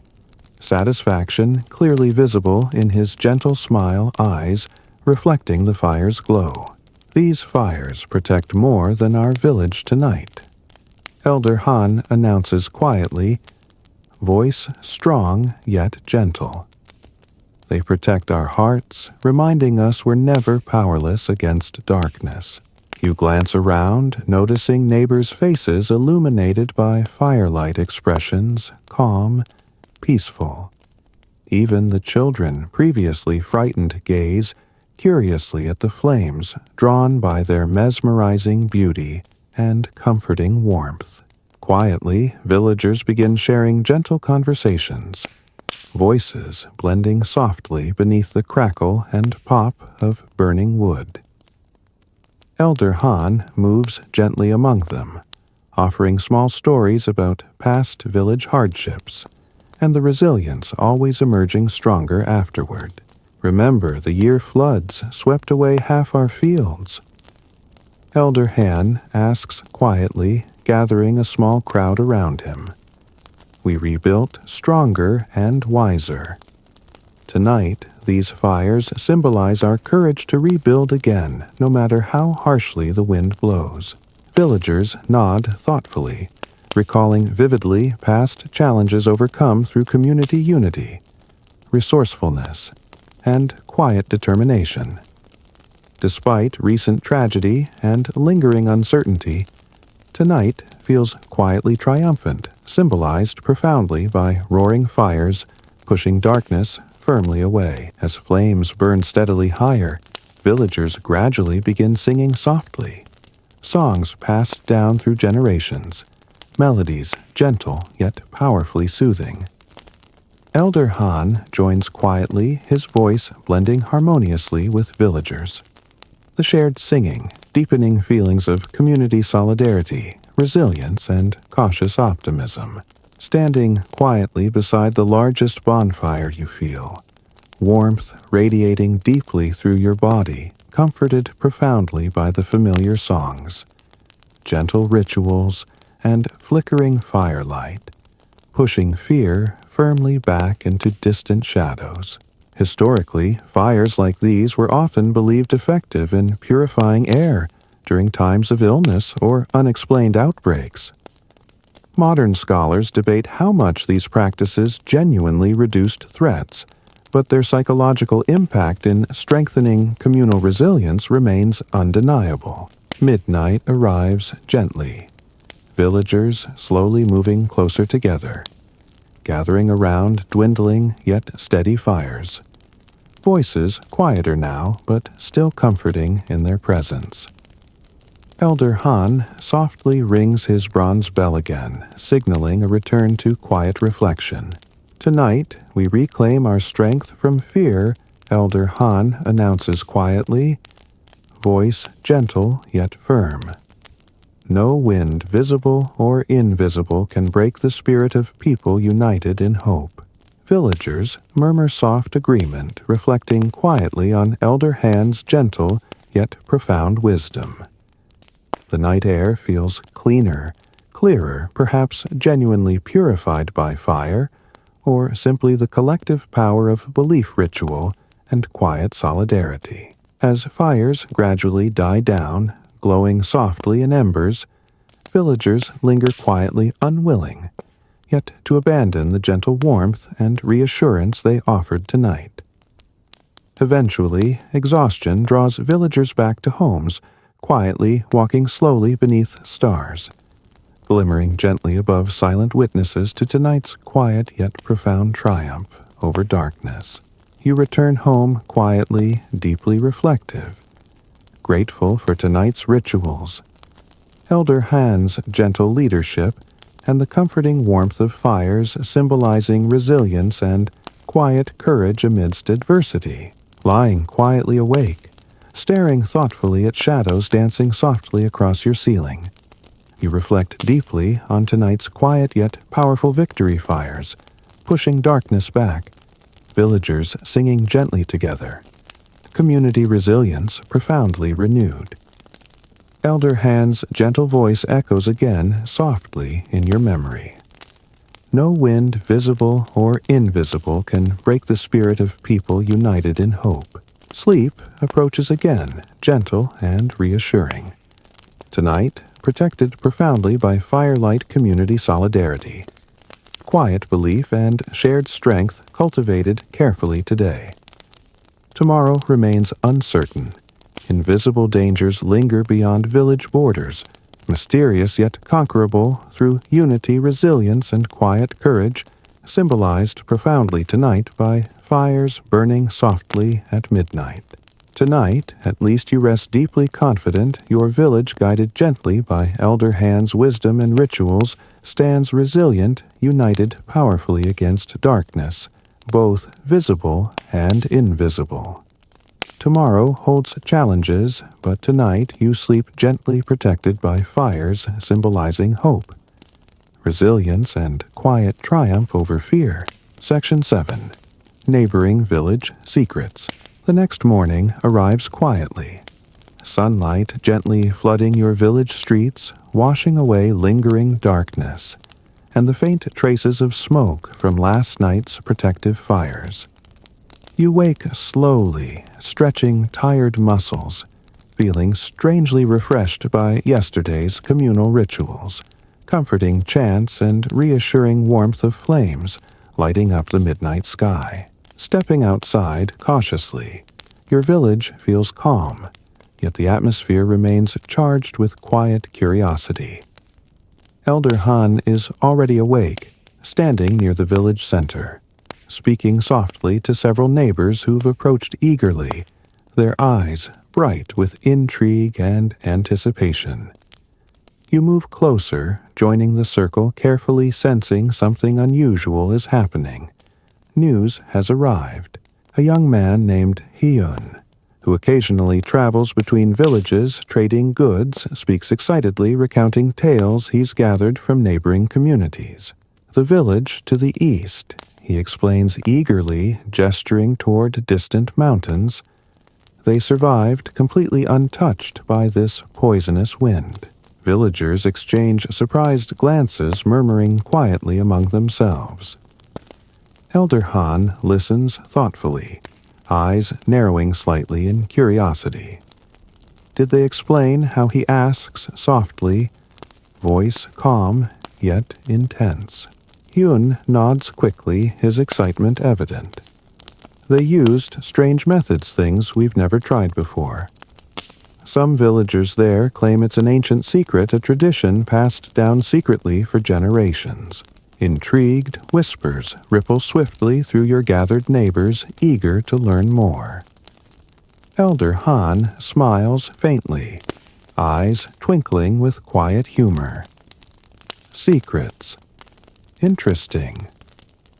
satisfaction clearly visible in his gentle smile, eyes reflecting the fire's glow. These fires protect more than our village tonight. Elder Han announces quietly, voice strong yet gentle. They protect our hearts, reminding us we're never powerless against darkness. You glance around, noticing neighbors' faces illuminated by firelight expressions, calm, peaceful. Even the children, previously frightened, gaze curiously at the flames, drawn by their mesmerizing beauty and comforting warmth. Quietly, villagers begin sharing gentle conversations, voices blending softly beneath the crackle and pop of burning wood. Elder Han moves gently among them, offering small stories about past village hardships and the resilience always emerging stronger afterward. Remember, the year floods swept away half our fields. Elder Han asks quietly, gathering a small crowd around him. We rebuilt stronger and wiser. Tonight, these fires symbolize our courage to rebuild again, no matter how harshly the wind blows. Villagers nod thoughtfully, recalling vividly past challenges overcome through community unity, resourcefulness, and quiet determination. Despite recent tragedy and lingering uncertainty, tonight feels quietly triumphant, symbolized profoundly by roaring fires, pushing darkness firmly away. As flames burn steadily higher, villagers gradually begin singing softly. Songs passed down through generations, melodies gentle yet powerfully soothing. Elder Han joins quietly, his voice blending harmoniously with villagers. The shared singing, deepening feelings of community solidarity, resilience, and cautious optimism. Standing quietly beside the largest bonfire you feel, warmth radiating deeply through your body, comforted profoundly by the familiar songs, gentle rituals, and flickering firelight, pushing fear firmly back into distant shadows. Historically, fires like these were often believed effective in purifying air during times of illness or unexplained outbreaks. Modern scholars debate how much these practices genuinely reduced threats, but their psychological impact in strengthening communal resilience remains undeniable. Midnight arrives gently, villagers slowly moving closer together, gathering around dwindling yet steady fires. Voices quieter now, but still comforting in their presence. Elder Han softly rings his bronze bell again, signaling a return to quiet reflection. Tonight, we reclaim our strength from fear, Elder Han announces quietly, voice gentle yet firm. No wind, visible or invisible, can break the spirit of people united in hope. Villagers murmur soft agreement, reflecting quietly on Elder Han's gentle yet profound wisdom. The night air feels cleaner, clearer, perhaps genuinely purified by fire, or simply the collective power of belief ritual and quiet solidarity. As fires gradually die down, glowing softly in embers, villagers linger quietly unwilling, yet to abandon the gentle warmth and reassurance they offered tonight. Eventually, exhaustion draws villagers back to homes, quietly walking slowly beneath stars, glimmering gently above silent witnesses to tonight's quiet yet profound triumph over darkness. You return home quietly, deeply reflective, grateful for tonight's rituals, Elder Han's gentle leadership, and the comforting warmth of fires symbolizing resilience and quiet courage amidst adversity. Lying quietly awake, staring thoughtfully at shadows dancing softly across your ceiling, you reflect deeply on tonight's quiet yet powerful victory fires, pushing darkness back, villagers singing gently together, community resilience profoundly renewed. Elder Han's gentle voice echoes again softly in your memory. No wind, visible or invisible, can break the spirit of people united in hope. Sleep approaches again, gentle and reassuring. Tonight, protected profoundly by firelight community solidarity. Quiet belief and shared strength cultivated carefully today. Tomorrow remains uncertain. Invisible dangers linger beyond village borders, mysterious yet conquerable through unity, resilience, and quiet courage, symbolized profoundly tonight by fires burning softly at midnight. Tonight, at least you rest deeply confident your village, guided gently by Elder Han's wisdom and rituals, stands resilient, united powerfully against darkness, both visible and invisible. Tomorrow holds challenges, but tonight you sleep gently protected by fires symbolizing hope, resilience, and quiet triumph over fear. Section 7. Neighboring Village Secrets. The next morning arrives quietly. Sunlight gently flooding your village streets, washing away lingering darkness, and the faint traces of smoke from last night's protective fires. You wake slowly, stretching tired muscles, feeling strangely refreshed by yesterday's communal rituals, comforting chants and reassuring warmth of flames lighting up the midnight sky. Stepping outside cautiously, your village feels calm, yet the atmosphere remains charged with quiet curiosity. Elder Han is already awake, standing near the village center, speaking softly to several neighbors who've approached eagerly, their eyes bright with intrigue and anticipation. You move closer, joining the circle, carefully sensing something unusual is happening. News has arrived. A young man named Hyun, who occasionally travels between villages trading goods, speaks excitedly, recounting tales he's gathered from neighboring communities. The village to the east, he explains eagerly, gesturing toward distant mountains. They survived completely untouched by this poisonous wind. Villagers exchange surprised glances, murmuring quietly among themselves. Elder Han listens thoughtfully, eyes narrowing slightly in curiosity. Did they explain how he asks softly, voice calm yet intense? Hyun nods quickly, his excitement evident. They used strange methods, things we've never tried before. Some villagers there claim it's an ancient secret, a tradition passed down secretly for generations. Intrigued, whispers ripple swiftly through your gathered neighbors, eager to learn more. Elder Han smiles faintly, eyes twinkling with quiet humor. Secrets. Interesting.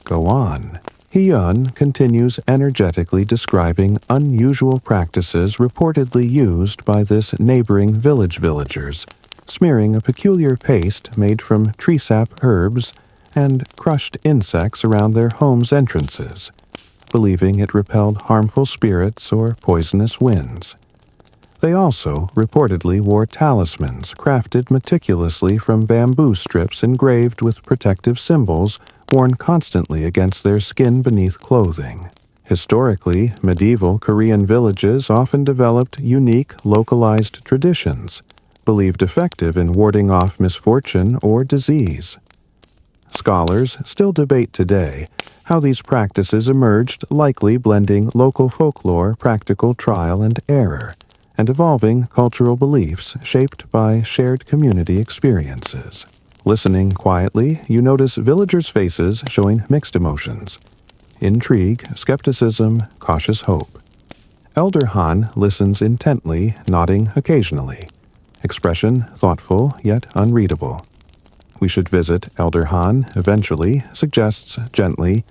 Go on. Hyun continues energetically describing unusual practices reportedly used by this neighboring villagers, smearing a peculiar paste made from tree sap herbs and crushed insects around their homes' entrances, believing it repelled harmful spirits or poisonous winds. They also reportedly wore talismans crafted meticulously from bamboo strips engraved with protective symbols worn constantly against their skin beneath clothing. Historically, medieval Korean villages often developed unique, localized traditions, believed effective in warding off misfortune or disease. Scholars still debate today how these practices emerged, likely blending local folklore, practical trial and error, and evolving cultural beliefs shaped by shared community experiences. Listening quietly, you notice villagers' faces showing mixed emotions: intrigue, skepticism, cautious hope. Elder Han listens intently, nodding occasionally, expression thoughtful yet unreadable. We should visit Elder Han eventually, suggests gently,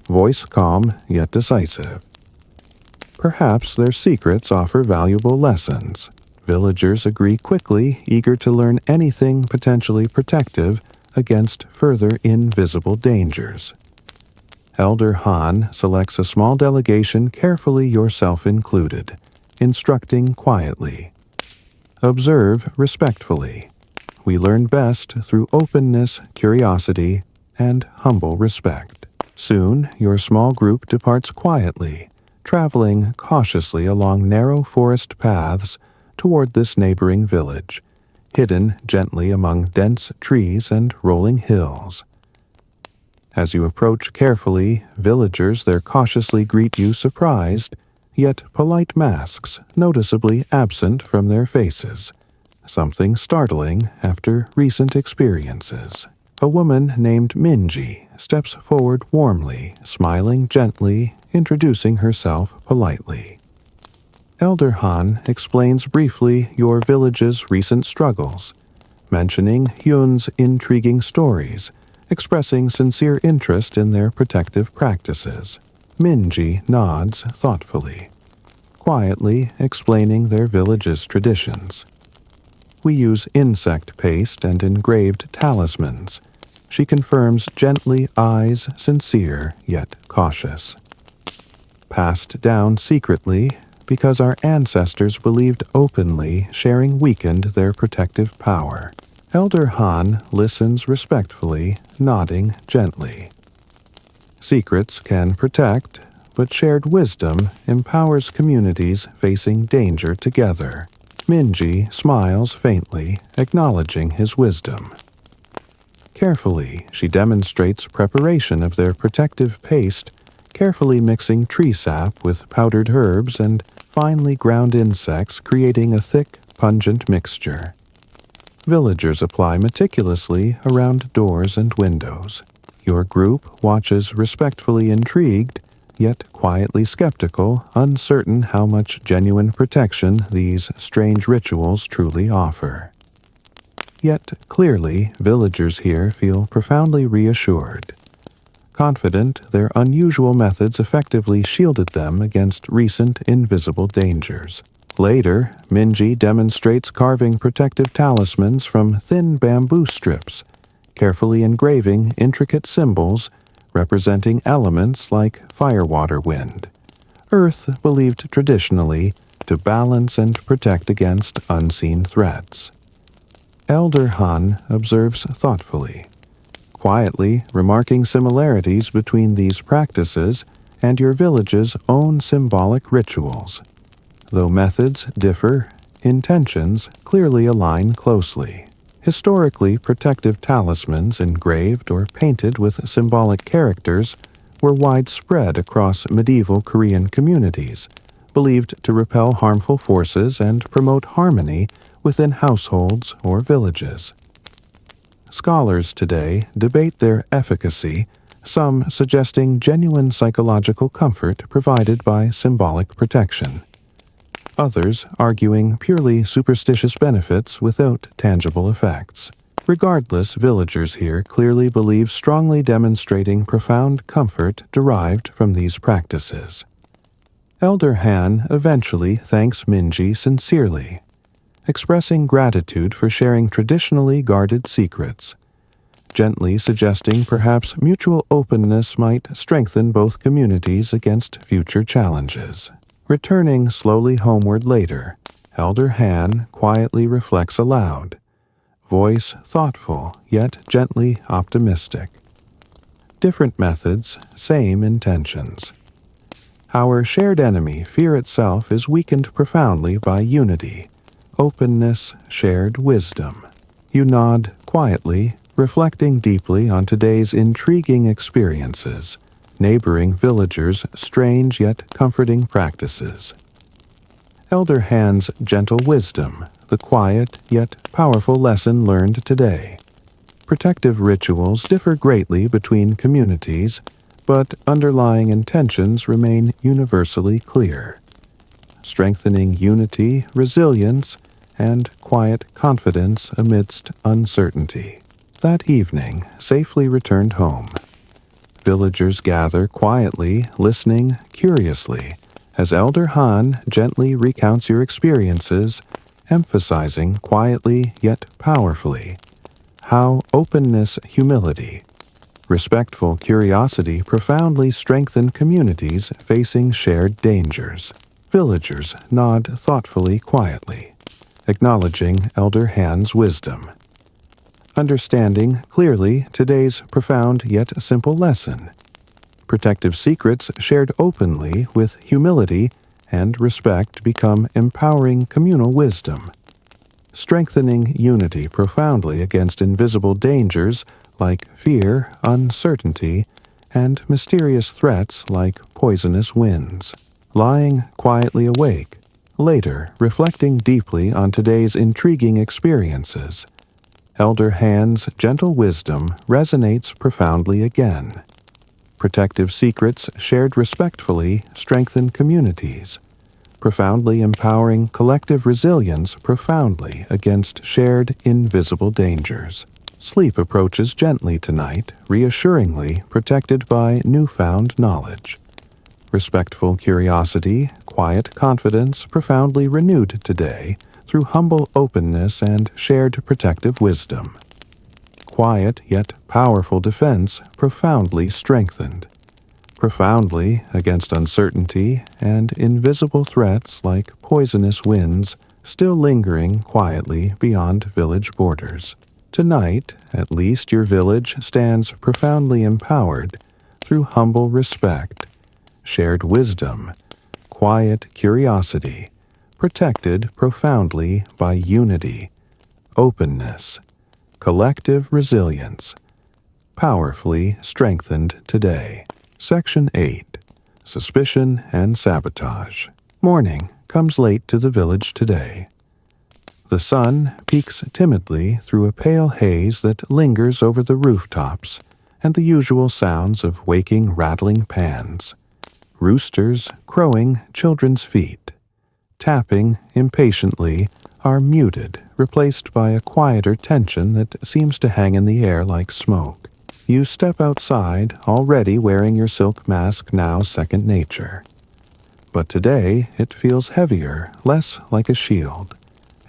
voice calm yet decisive. Perhaps their secrets offer valuable lessons. Villagers agree quickly, eager to learn anything potentially protective against further invisible dangers. Elder Han selects a small delegation, carefully yourself included, instructing quietly. Observe respectfully. We learn best through openness, curiosity, and humble respect. Soon, your small group departs quietly, traveling cautiously along narrow forest paths toward this neighboring village, hidden gently among dense trees and rolling hills. As you approach carefully, villagers there cautiously greet you, surprised, yet polite masks noticeably absent from their faces, something startling after recent experiences. A woman named Minji steps forward warmly, smiling gently, introducing herself politely. Elder Han explains briefly your village's recent struggles, mentioning Hyun's intriguing stories, expressing sincere interest in their protective practices. Minji nods thoughtfully, quietly explaining their village's traditions. We use insect paste and engraved talismans. She confirms gently, eyes sincere yet cautious. Passed down secretly because our ancestors believed openly sharing weakened their protective power. Elder Han listens respectfully, nodding gently. Secrets can protect, but shared wisdom empowers communities facing danger together. Minji smiles faintly, acknowledging his wisdom. Carefully, she demonstrates preparation of their protective paste, carefully mixing tree sap with powdered herbs and finely ground insects, creating a thick, pungent mixture. Villagers apply meticulously around doors and windows. Your group watches respectfully intrigued, yet quietly skeptical, uncertain how much genuine protection these strange rituals truly offer. Yet, clearly, villagers here feel profoundly reassured. Confident their unusual methods effectively shielded them against recent invisible dangers. Later, Minji demonstrates carving protective talismans from thin bamboo strips, carefully engraving intricate symbols representing elements like fire, water, wind, earth believed traditionally to balance and protect against unseen threats. Elder Han observes thoughtfully, quietly remarking similarities between these practices and your village's own symbolic rituals. Though methods differ, intentions clearly align closely. Historically, protective talismans engraved or painted with symbolic characters were widespread across medieval Korean communities, believed to repel harmful forces and promote harmony within households or villages. Scholars today debate their efficacy, some suggesting genuine psychological comfort provided by symbolic protection. Others arguing purely superstitious benefits without tangible effects. Regardless, villagers here clearly believe strongly demonstrating profound comfort derived from these practices. Elder Han eventually thanks Minji sincerely, expressing gratitude for sharing traditionally guarded secrets, gently suggesting perhaps mutual openness might strengthen both communities against future challenges. Returning slowly homeward later, Elder Han quietly reflects aloud, voice thoughtful yet gently optimistic. Different methods, same intentions. Our shared enemy, fear itself, is weakened profoundly by unity, openness, shared wisdom. You nod quietly, reflecting deeply on today's intriguing experiences, neighboring villagers' strange yet comforting practices. Elder Han's gentle wisdom, the quiet yet powerful lesson learned today. Protective rituals differ greatly between communities, but underlying intentions remain universally clear, strengthening unity, resilience, and quiet confidence amidst uncertainty. That evening, safely returned home. Villagers gather quietly, listening curiously, as Elder Han gently recounts your experiences, emphasizing quietly yet powerfully how openness, humility, respectful curiosity profoundly strengthen communities facing shared dangers. Villagers nod thoughtfully, quietly, acknowledging Elder Han's wisdom. Understanding clearly today's profound yet simple lesson. Protective secrets shared openly with humility and respect become empowering communal wisdom, strengthening unity profoundly against invisible dangers like fear, uncertainty, and mysterious threats like poisonous winds. Lying quietly awake, later reflecting deeply on today's intriguing experiences, Elder Han's gentle wisdom resonates profoundly again. Protective secrets shared respectfully strengthen communities, profoundly empowering collective resilience profoundly against shared invisible dangers. Sleep approaches gently tonight, reassuringly protected by newfound knowledge. Respectful curiosity, quiet confidence profoundly renewed today through humble openness and shared protective wisdom. Quiet yet powerful defense profoundly strengthened. Profoundly against uncertainty and invisible threats like poisonous winds still lingering quietly beyond village borders. Tonight, at least your village stands profoundly empowered through humble respect, shared wisdom, quiet curiosity, protected profoundly by unity, openness, collective resilience, powerfully strengthened today. Section 8. Suspicion and Sabotage. Morning comes late to the village today. The sun peeks timidly through a pale haze that lingers over the rooftops and the usual sounds of waking, rattling pans. Roosters crowing children's feet, tapping impatiently, are muted, replaced by a quieter tension that seems to hang in the air like smoke. You step outside, already wearing your silk mask, now second nature. But today it feels heavier, less like a shield,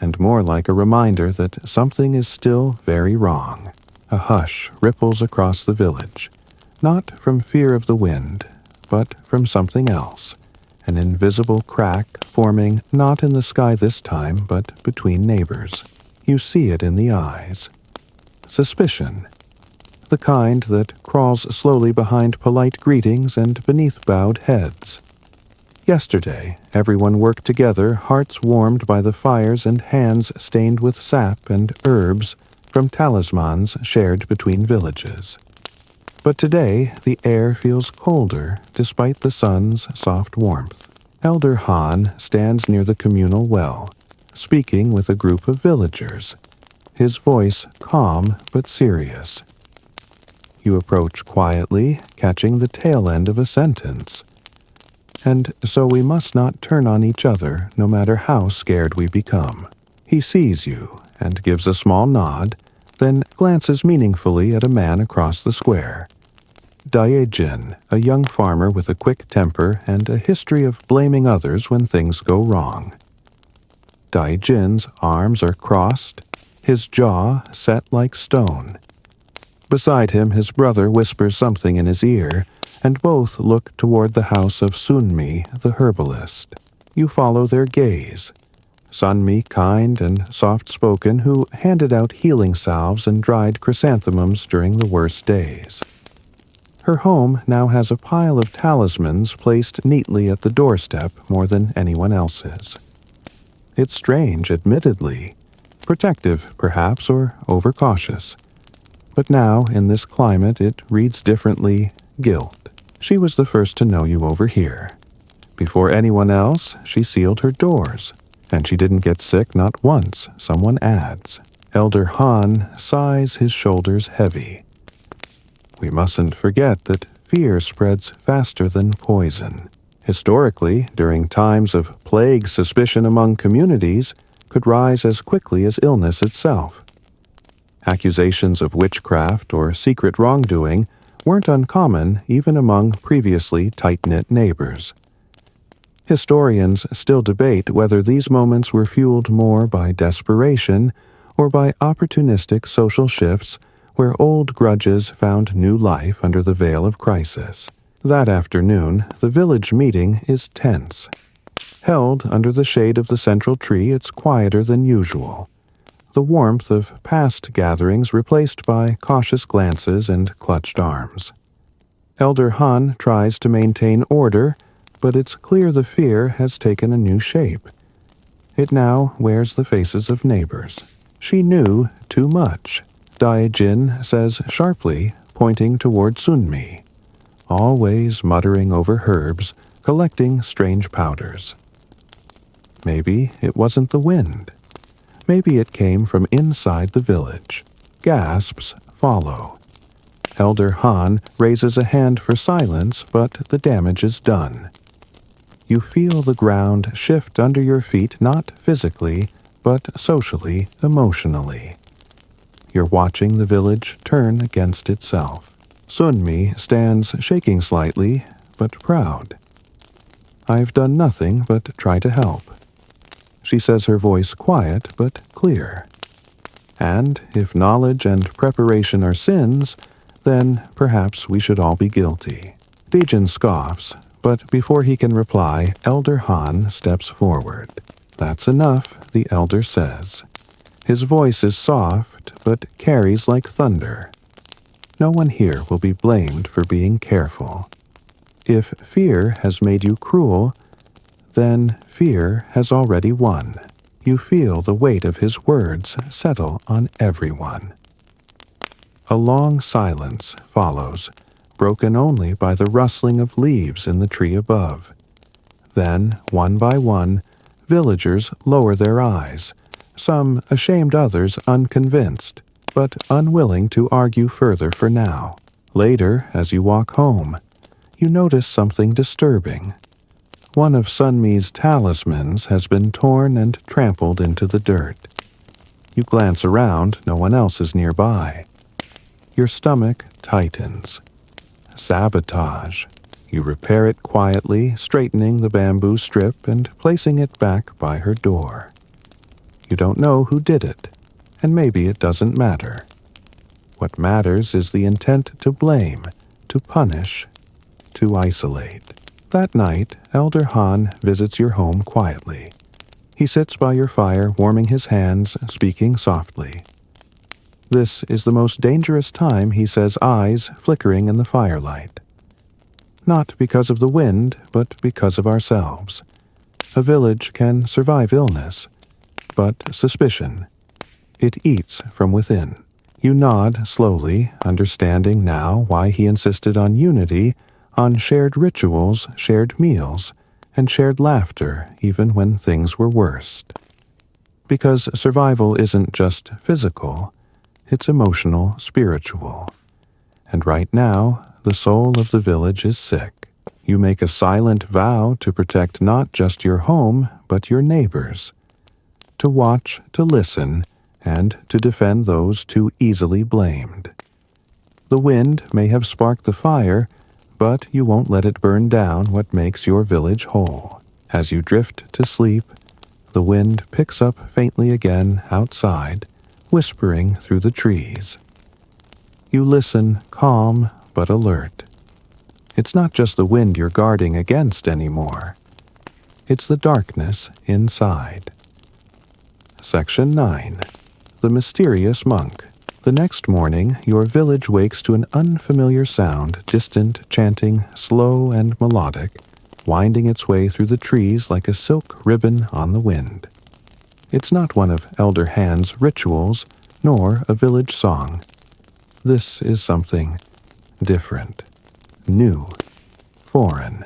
and more like a reminder that something is still very wrong. A hush ripples across the village, not from fear of the wind, but from something else, an invisible crack forming not in the sky this time, but between neighbors. You see it in the eyes. Suspicion, the kind that crawls slowly behind polite greetings and beneath bowed heads. Yesterday, everyone worked together, hearts warmed by the fires and hands stained with sap and herbs from talismans shared between villages. But today, the air feels colder despite the sun's soft warmth. Elder Han stands near the communal well, speaking with a group of villagers, his voice calm but serious. You approach quietly, catching the tail end of a sentence. And so we must not turn on each other, no matter how scared we become. He sees you and gives a small nod, then glances meaningfully at a man across the square. Dae-jin, a young farmer with a quick temper and a history of blaming others when things go wrong. Dae-jin's arms are crossed, his jaw set like stone. Beside him, his brother whispers something in his ear, and both look toward the house of Sunmi, the herbalist. You follow their gaze. Sunmi, kind and soft-spoken, who handed out healing salves and dried chrysanthemums during the worst days. Her home now has a pile of talismans placed neatly at the doorstep more than anyone else's. It's strange, admittedly. Protective, perhaps, or overcautious. But now, in this climate, it reads differently: guilt. She was the first to know you over here. Before anyone else, she sealed her doors. And she didn't get sick not once, someone adds. Elder Han sighs, his shoulders heavy. We mustn't forget that fear spreads faster than poison. Historically, during times of plague, suspicion among communities could rise as quickly as illness itself. Accusations of witchcraft or secret wrongdoing weren't uncommon even among previously tight-knit neighbors. Historians still debate whether these moments were fueled more by desperation or by opportunistic social shifts where old grudges found new life under the veil of crisis. That afternoon, the village meeting is tense. Held under the shade of the central tree, it's quieter than usual. The warmth of past gatherings replaced by cautious glances and clutched arms. Elder Han tries to maintain order, but it's clear the fear has taken a new shape. It now wears the faces of neighbors. She knew too much, Dae-jin says sharply, pointing toward Sunmi, always muttering over herbs, collecting strange powders. Maybe it wasn't the wind. Maybe it came from inside the village. Gasps follow. Elder Han raises a hand for silence, but the damage is done. You feel the ground shift under your feet, not physically, but socially, emotionally. You're watching the village turn against itself. Sunmi stands shaking slightly, but proud. I've done nothing but try to help. She says, her voice quiet but clear. And if knowledge and preparation are sins, then perhaps we should all be guilty. Dae-jin scoffs, but before he can reply, Elder Han steps forward. That's enough, the elder says. His voice is soft, but carries like thunder. No one here will be blamed for being careful. If fear has made you cruel, then fear has already won. You feel the weight of his words settle on everyone. A long silence follows, broken only by the rustling of leaves in the tree above. Then, one by one, villagers lower their eyes, some ashamed, others unconvinced, but unwilling to argue further for now. Later, as you walk home, you notice something disturbing. One of Sunmi's talismans has been torn and trampled into the dirt. You glance around, no one else is nearby. Your stomach tightens. Sabotage. You repair it quietly, straightening the bamboo strip and placing it back by her door. You don't know who did it, and maybe it doesn't matter. What matters is the intent to blame, to punish, to isolate. That night, Elder Han visits your home quietly. He sits by your fire, warming his hands, speaking softly. This is the most dangerous time, he says, eyes flickering in the firelight. Not because of the wind, but because of ourselves. A village can survive illness, but suspicion. It eats from within. You nod slowly, understanding now why he insisted on unity, on shared rituals, shared meals, and shared laughter even when things were worst. Because survival isn't just physical, it's emotional, spiritual. And right now, the soul of the village is sick. You make a silent vow to protect not just your home, but your neighbors. To watch, to listen, and to defend those too easily blamed. The wind may have sparked the fire, but you won't let it burn down what makes your village whole. As you drift to sleep, the wind picks up faintly again outside, whispering through the trees. You listen, calm but alert. It's not just the wind you're guarding against anymore. It's the darkness inside. Section 9. The Mysterious Monk. The next morning, your village wakes to an unfamiliar sound, distant, chanting, slow and melodic, winding its way through the trees like a silk ribbon on the wind. It's not one of Elder Han's rituals, nor a village song. This is something different, new, foreign.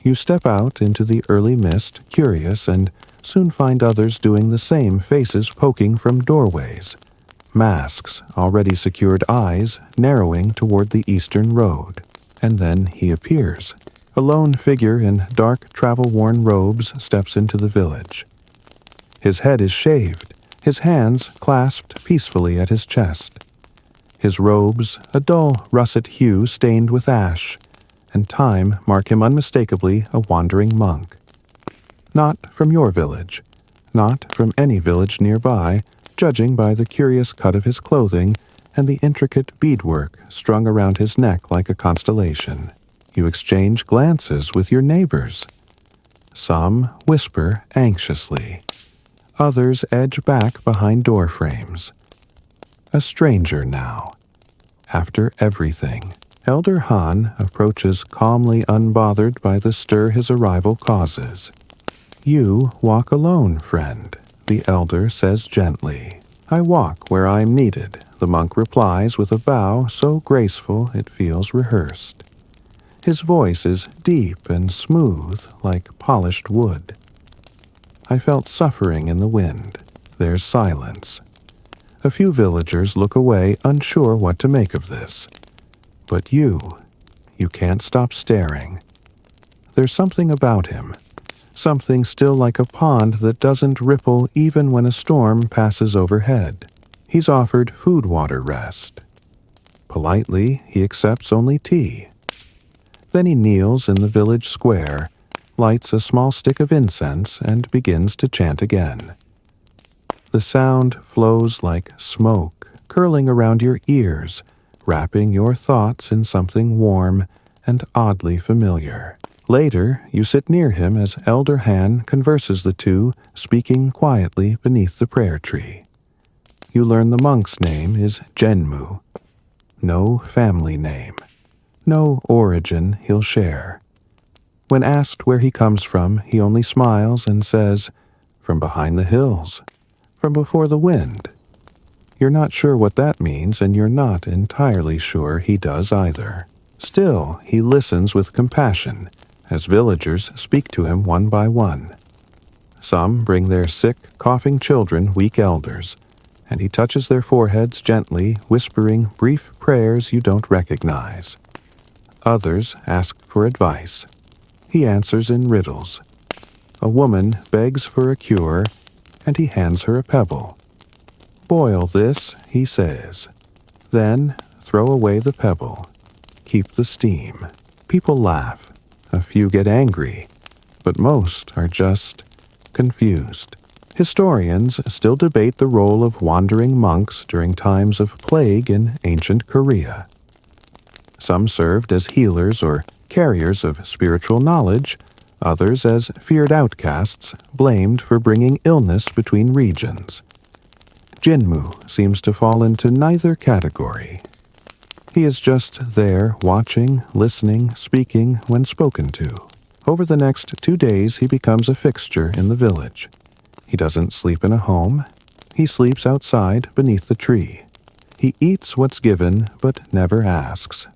You step out into the early mist, curious, and soon find others doing the same, faces poking from doorways. Masks, already secured eyes, narrowing toward the eastern road. And then he appears. A lone figure in dark, travel-worn robes steps into the village. His head is shaved, his hands clasped peacefully at his chest. His robes, a dull russet hue stained with ash, and time mark him unmistakably a wandering monk. Not from your village, not from any village nearby, judging by the curious cut of his clothing and the intricate beadwork strung around his neck like a constellation. You exchange glances with your neighbors. Some whisper anxiously. Others edge back behind door frames. A stranger now. After everything, Elder Han approaches calmly unbothered by the stir his arrival causes. You walk alone, friend, the elder says gently. I walk where I'm needed, the monk replies with a bow so graceful it feels rehearsed. His voice is deep and smooth like polished wood. I felt suffering in the wind. There's silence. A few villagers look away, unsure what to make of this. But you can't stop staring. There's something about him, something still like a pond that doesn't ripple even when a storm passes overhead. He's offered food-water rest. Politely, he accepts only tea. Then he kneels in the village square, lights a small stick of incense, and begins to chant again. The sound flows like smoke, curling around your ears, wrapping your thoughts in something warm and oddly familiar. Later, you sit near him as Elder Han converses the two, speaking quietly beneath the prayer tree. You learn the monk's name is Zhenmu. No family name. No origin he'll share. When asked where he comes from, he only smiles and says, "From behind the hills. From before the wind." You're not sure what that means, and you're not entirely sure he does either. Still, he listens with compassion, as villagers speak to him one by one. Some bring their sick, coughing children, weak elders, and he touches their foreheads gently, whispering brief prayers you don't recognize. Others ask for advice. He answers in riddles. A woman begs for a cure, and he hands her a pebble. Boil this, he says. Then throw away the pebble. Keep the steam. People laugh. A few get angry, but most are just confused. Historians still debate the role of wandering monks during times of plague in ancient Korea. Some served as healers or carriers of spiritual knowledge, others as feared outcasts blamed for bringing illness between regions. Jinmu seems to fall into neither category. He is just there, watching, listening, speaking when spoken to. Over the next 2 days, he becomes a fixture in the village. He doesn't sleep in a home. He sleeps outside beneath the tree. He eats what's given, but never asks.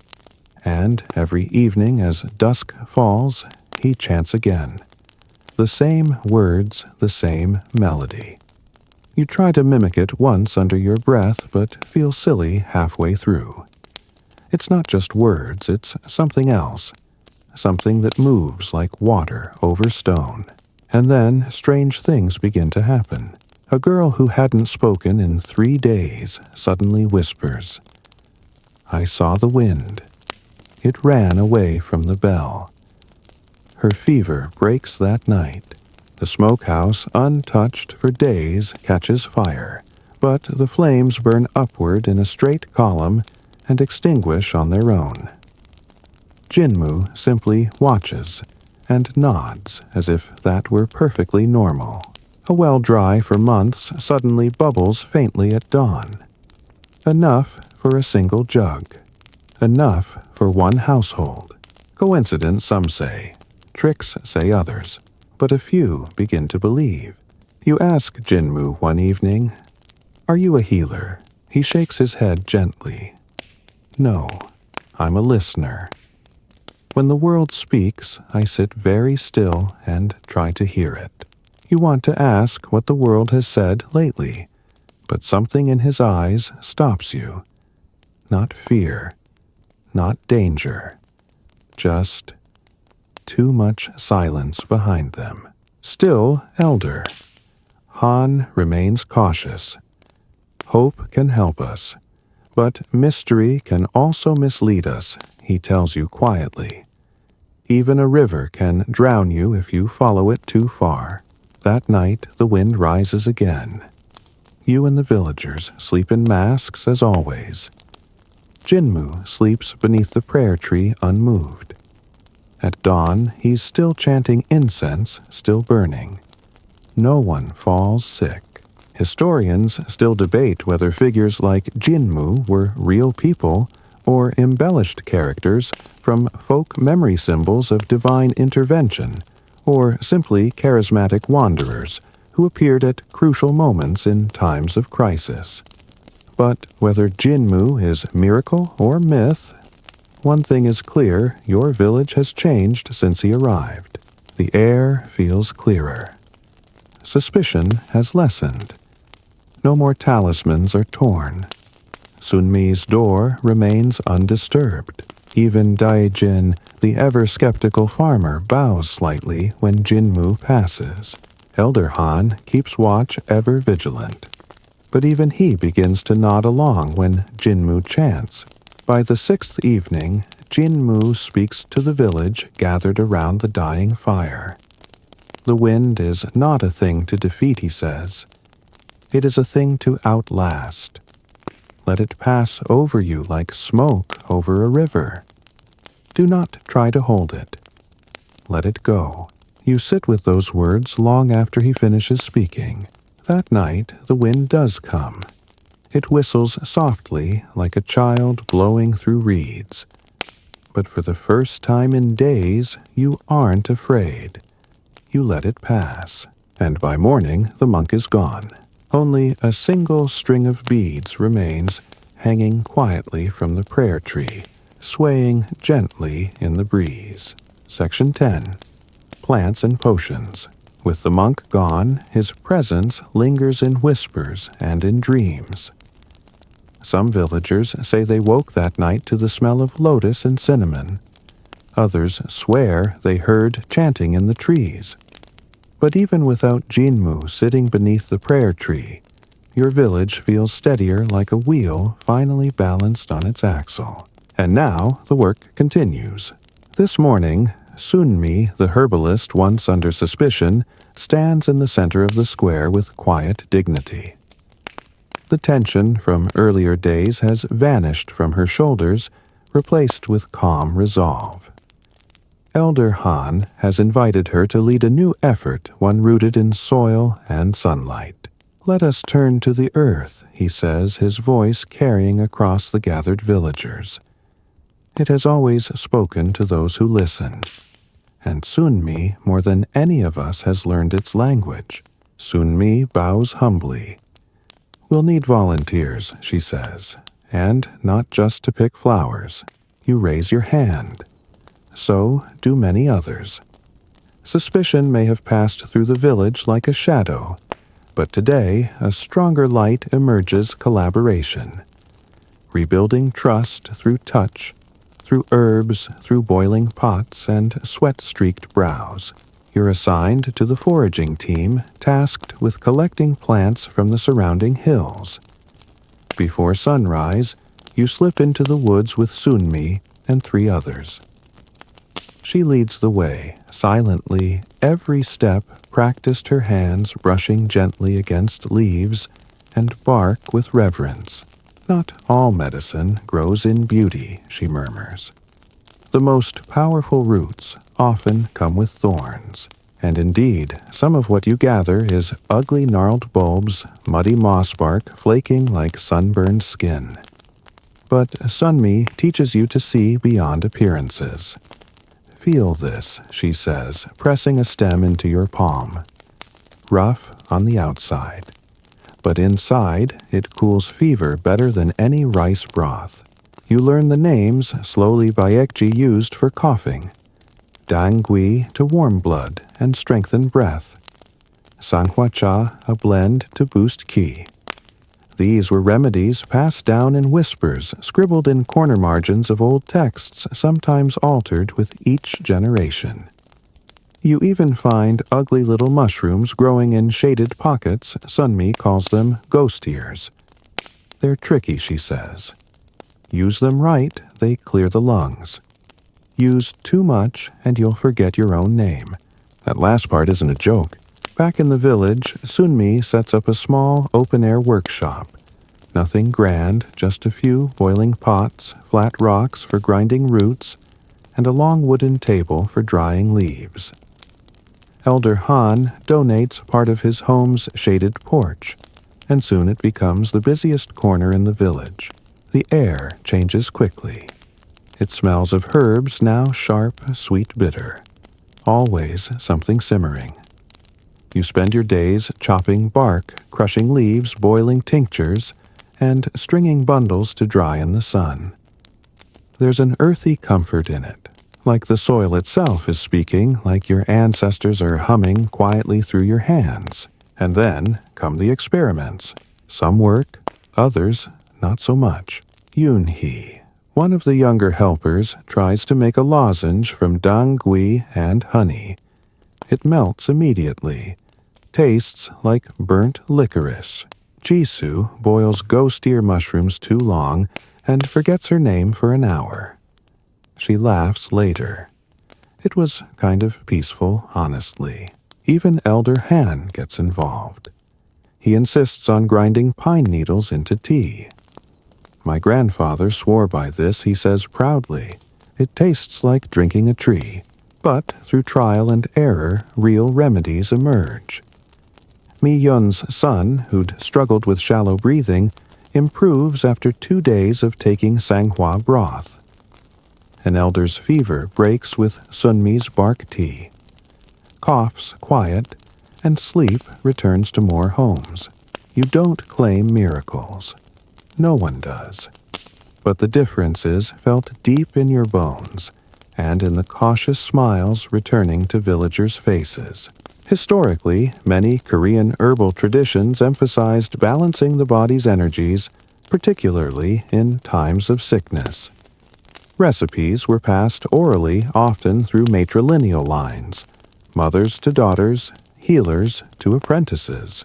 And every evening as dusk falls, he chants again. The same words, the same melody. You try to mimic it once under your breath, but feel silly halfway through. It's not just words, it's something else. Something that moves like water over stone. And then strange things begin to happen. A girl who hadn't spoken in 3 days suddenly whispers, "I saw the wind. It ran away from the bell." Her fever breaks that night. The smokehouse, untouched for days, catches fire, but the flames burn upward in a straight column and extinguish on their own. Jinmu simply watches and nods as if that were perfectly normal. A well dry for months suddenly bubbles faintly at dawn. Enough for a single jug. Enough for one household. Coincidence, some say. Tricks, say others. But a few begin to believe. You ask Jinmu one evening, "Are you a healer?" He shakes his head gently. "No, I'm a listener. When the world speaks, I sit very still and try to hear it." You want to ask what the world has said lately, but something in his eyes stops you. Not fear, not danger, just too much silence behind them. Still elder. Han remains cautious. Hope can help us, but mystery can also mislead us, he tells you quietly. Even a river can drown you if you follow it too far. That night, the wind rises again. You and the villagers sleep in masks as always. Jinmu sleeps beneath the prayer tree unmoved. At dawn, he's still chanting incense, still burning. No one falls sick. Historians still debate whether figures like Jinmu were real people or embellished characters from folk memory symbols of divine intervention, or simply charismatic wanderers who appeared at crucial moments in times of crisis. But whether Jinmu is miracle or myth, one thing is clear: your village has changed since he arrived. The air feels clearer. Suspicion has lessened. No more talismans are torn. Sunmi's door remains undisturbed. Even Daijin, the ever-skeptical farmer, bows slightly when Jinmu passes. Elder Han keeps watch ever vigilant. But even he begins to nod along when Jinmu chants. By the 6th evening, Jinmu speaks to the village gathered around the dying fire. The wind is not a thing to defeat, he says. It is a thing to outlast. Let it pass over you like smoke over a river. Do not try to hold it. Let it go. You sit with those words long after he finishes speaking. That night, the wind does come. It whistles softly like a child blowing through reeds. But for the first time in days, you aren't afraid. You let it pass. And by morning, the monk is gone. Only a single string of beads remains hanging quietly from the prayer tree, swaying gently in the breeze. Section 10. Plants and Potions. With the monk gone, his presence lingers in whispers and in dreams. Some villagers say they woke that night to the smell of lotus and cinnamon. Others swear they heard chanting in the trees. But even without Jinmu sitting beneath the prayer tree, your village feels steadier like a wheel finally balanced on its axle. And now the work continues. This morning, Sunmi, the herbalist once under suspicion, stands in the center of the square with quiet dignity. The tension from earlier days has vanished from her shoulders, replaced with calm resolve. Elder Han has invited her to lead a new effort, one rooted in soil and sunlight. "Let us turn to the earth," he says, his voice carrying across the gathered villagers. It has always spoken to those who listen. And Sunmi, more than any of us, has learned its language. Sunmi bows humbly. "We'll need volunteers," she says, "and not just to pick flowers. You raise your hand. So do many others." Suspicion may have passed through the village like a shadow, but today a stronger light emerges: collaboration. Rebuilding trust through touch, through herbs, through boiling pots and sweat-streaked brows. You're assigned to the foraging team, tasked with collecting plants from the surrounding hills. Before sunrise, you slip into the woods with Sunmi and 3 others. She leads the way, silently, every step practiced, her hands brushing gently against leaves and bark with reverence. "Not all medicine grows in beauty," she murmurs. "The most powerful roots often come with thorns." And indeed, some of what you gather is ugly gnarled bulbs, muddy moss bark flaking like sunburned skin. But Sunmi teaches you to see beyond appearances. "Feel this," she says, pressing a stem into your palm. "Rough on the outside, but inside it cools fever better than any rice broth." You learn the names slowly Baekji used for coughing. Dangui to warm blood and strengthen breath. Sanghua-cha, a blend to boost qi. These were remedies passed down in whispers, scribbled in corner margins of old texts, sometimes altered with each generation. You even find ugly little mushrooms growing in shaded pockets. Sunmi calls them ghost ears. They're tricky, she says. Use them right, they clear the lungs. Use too much and you'll forget your own name. That last part isn't a joke. Back in the village, Sunmi sets up a small open-air workshop. Nothing grand, just a few boiling pots, flat rocks for grinding roots, and a long wooden table for drying leaves. Elder Han donates part of his home's shaded porch, and soon it becomes the busiest corner in the village. The air changes quickly. It smells of herbs, now sharp, sweet, bitter. Always something simmering. You spend your days chopping bark, crushing leaves, boiling tinctures, and stringing bundles to dry in the sun. There's an earthy comfort in it, like the soil itself is speaking, like your ancestors are humming quietly through your hands. And then come the experiments. Some work, others not so much. Yoon-hee, one of the younger helpers, tries to make a lozenge from dangui and honey. It melts immediately. Tastes like burnt licorice. Jisoo boils ghost ear mushrooms too long and forgets her name for an hour. She laughs later. It was kind of peaceful, honestly. Even Elder Han gets involved. He insists on grinding pine needles into tea. My grandfather swore by this, he says proudly. It tastes like drinking a tree. But through trial and error, real remedies emerge. Mi-yun's son, who'd struggled with shallow breathing, improves after 2 days of taking sanghua broth. An elder's fever breaks with Sunmi's bark tea. Coughs quiet, and sleep returns to more homes. You don't claim miracles. No one does. But the difference is felt deep in your bones, and in the cautious smiles returning to villagers' faces. Historically, many Korean herbal traditions emphasized balancing the body's energies, particularly in times of sickness. Recipes were passed orally, often through matrilineal lines, mothers to daughters, healers to apprentices.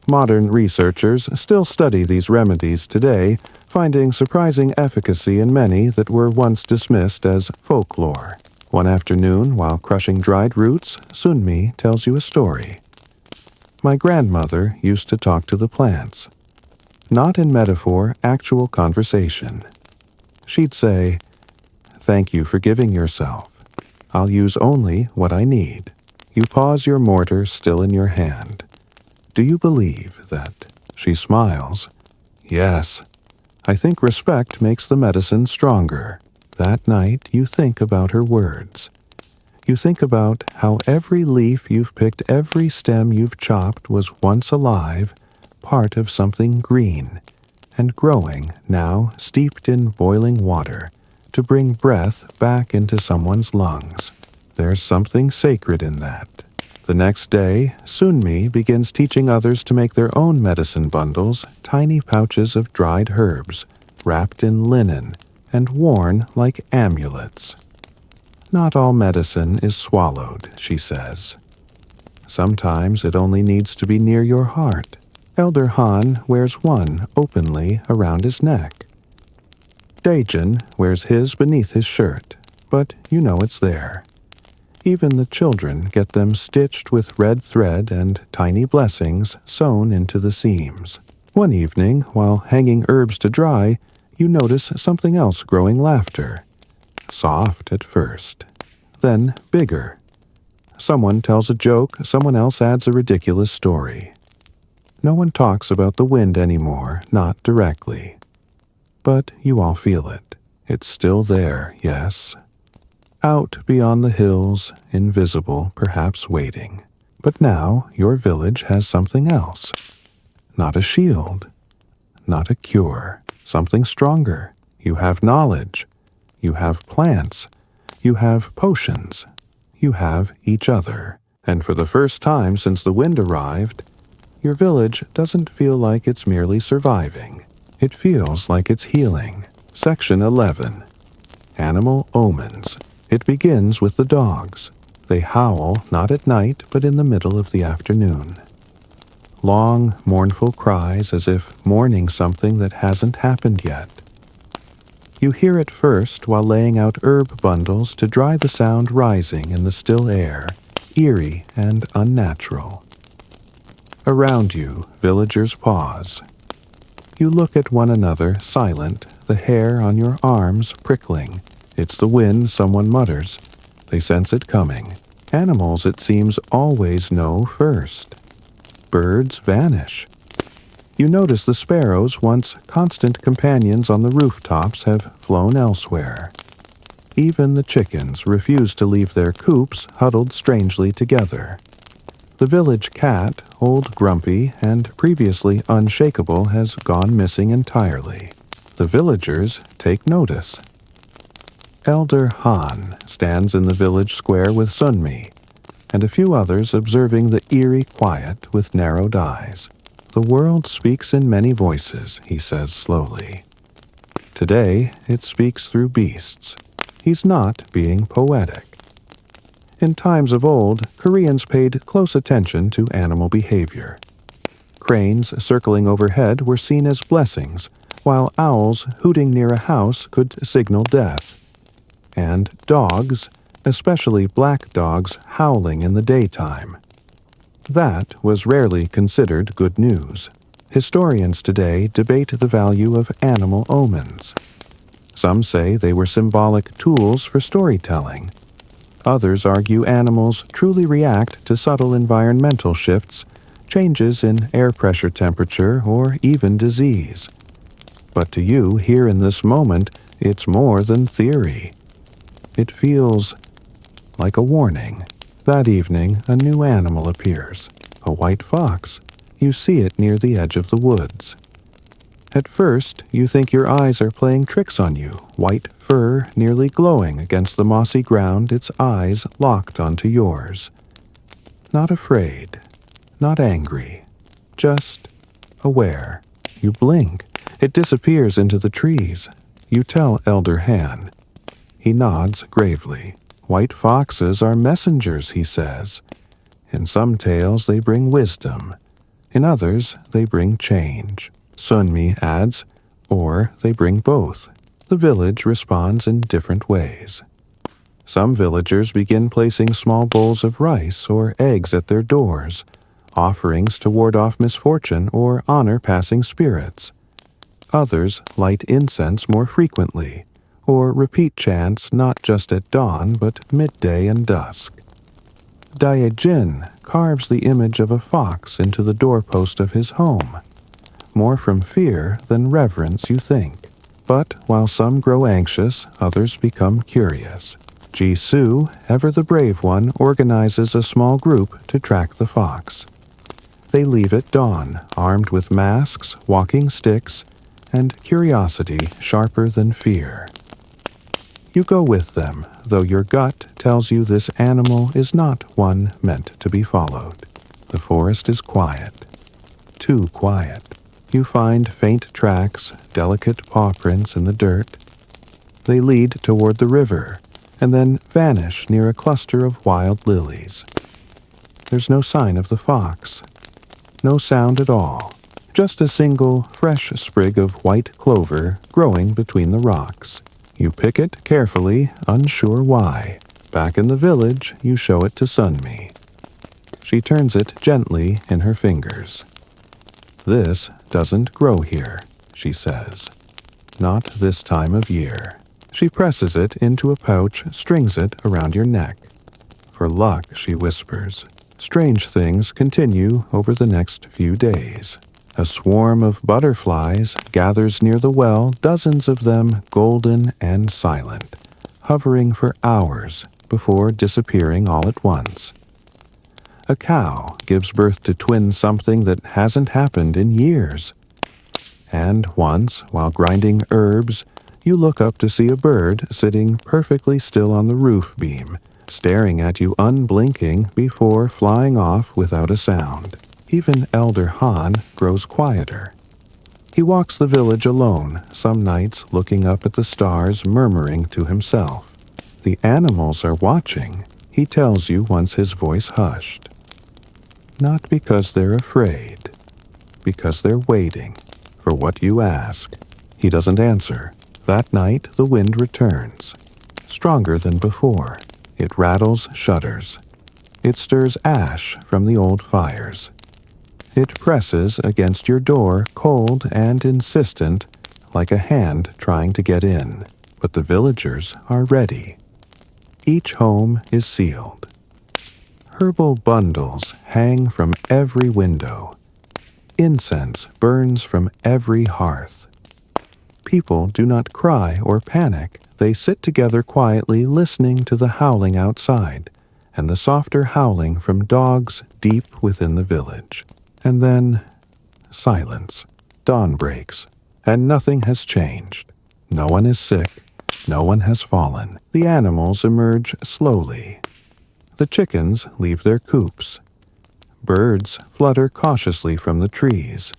Modern researchers still study these remedies today, finding surprising efficacy in many that were once dismissed as folklore. One afternoon, while crushing dried roots, Sunmi tells you a story. My grandmother used to talk to the plants. Not in metaphor, actual conversation. She'd say, "Thank you for giving yourself. I'll use only what I need." You pause your mortar still in your hand. Do you believe that? She smiles. Yes. I think respect makes the medicine stronger. That night you think about her words. You think about how every leaf you've picked, every stem you've chopped was once alive, part of something green, and growing, now steeped in boiling water, to bring breath back into someone's lungs. There's something sacred in that. The next day, Sunmi begins teaching others to make their own medicine bundles, tiny pouches of dried herbs, wrapped in linen, and worn like amulets. Not all medicine is swallowed, she says. Sometimes it only needs to be near your heart. Elder Han wears one openly around his neck. Daejin wears his beneath his shirt, but you know it's there. Even the children get them stitched with red thread and tiny blessings sewn into the seams. One evening, while hanging herbs to dry, you notice something else growing laughter. Soft at first, then bigger. Someone tells a joke, someone else adds a ridiculous story. No one talks about the wind anymore, not directly. But you all feel it. It's still there, yes. Out beyond the hills, invisible, perhaps waiting. But now your village has something else. Not a shield, not a cure, something stronger. You have knowledge. You have plants. You have potions. You have each other. And for the first time since the wind arrived, your village doesn't feel like it's merely surviving. It feels like it's healing. Section 11. Animal Omens. It begins with the dogs. They howl not at night but in the middle of the afternoon. Long, mournful cries as if mourning something that hasn't happened yet. You hear it first while laying out herb bundles to dry the sound rising in the still air, eerie and unnatural. Around you, villagers pause. You look at one another, silent, the hair on your arms prickling. It's the wind, someone mutters. They sense it coming. Animals, it seems, always know first. Birds vanish. You notice the sparrows, once constant companions on the rooftops, have flown elsewhere. Even the chickens refuse to leave their coops, huddled strangely together. The village cat, old grumpy and previously unshakable, has gone missing entirely. The villagers take notice. Elder Han stands in the village square with Sunmi, and a few others observing the eerie quiet with narrowed eyes. The world speaks in many voices, he says slowly. Today, it speaks through beasts. He's not being poetic. In times of old, Koreans paid close attention to animal behavior. Cranes circling overhead were seen as blessings, while owls hooting near a house could signal death. And dogs, especially black dogs, howling in the daytime. That was rarely considered good news. Historians today debate the value of animal omens. Some say they were symbolic tools for storytelling. Others argue animals truly react to subtle environmental shifts, changes in air pressure, temperature, or even disease. But to you, here in this moment, it's more than theory. It feels like a warning. That evening, a new animal appears. A white fox. You see it near the edge of the woods. At first, you think your eyes are playing tricks on you, white fur nearly glowing against the mossy ground, its eyes locked onto yours. Not afraid, not angry, just aware. You blink, It disappears into the trees. You tell Elder Han. He nods gravely. White foxes are messengers, he says. In some tales they bring wisdom. In others they bring change. Sunmi adds, or they bring both. The village responds in different ways. Some villagers begin placing small bowls of rice or eggs at their doors, offerings to ward off misfortune or honor passing spirits. Others light incense more frequently, or repeat chants not just at dawn but midday and dusk. Dae-jin carves the image of a fox into the doorpost of his home. More from fear than reverence, you think. But while some grow anxious, others become curious. Jisoo, ever the brave one, organizes a small group to track the fox. They leave at dawn, armed with masks, walking sticks, and curiosity sharper than fear. You go with them, though your gut tells you this animal is not one meant to be followed. The forest is quiet. Too quiet. You find faint tracks, delicate paw prints in the dirt. They lead toward the river, and then vanish near a cluster of wild lilies. There's no sign of the fox. No sound at all. Just a single, fresh sprig of white clover growing between the rocks. You pick it carefully, unsure why. Back in the village, you show it to Sunmi. She turns it gently in her fingers. This doesn't grow here, she says. Not this time of year. She presses it into a pouch, strings it around your neck. For luck, she whispers. Strange things continue over the next few days. A swarm of butterflies gathers near the well, dozens of them golden and silent, hovering for hours before disappearing all at once. A cow gives birth to twins, something that hasn't happened in years. And once, while grinding herbs, you look up to see a bird sitting perfectly still on the roof beam, staring at you unblinking before flying off without a sound. Even Elder Han grows quieter. He walks the village alone, some nights looking up at the stars, murmuring to himself. The animals are watching, he tells you once his voice hushed. Not because they're afraid, because they're waiting for what you ask. He doesn't answer. That night the wind returns, stronger than before. It rattles shutters. It stirs ash from the old fires. It presses against your door, cold and insistent, like a hand trying to get in. But the villagers are ready. Each home is sealed. Herbal bundles hang from every window. Incense burns from every hearth. People do not cry or panic. They sit together quietly, listening to the howling outside and the softer howling from dogs deep within the village. And then, silence. Dawn breaks, and nothing has changed. No one is sick. No one has fallen. The animals emerge slowly. The chickens leave their coops. Birds flutter cautiously from the trees.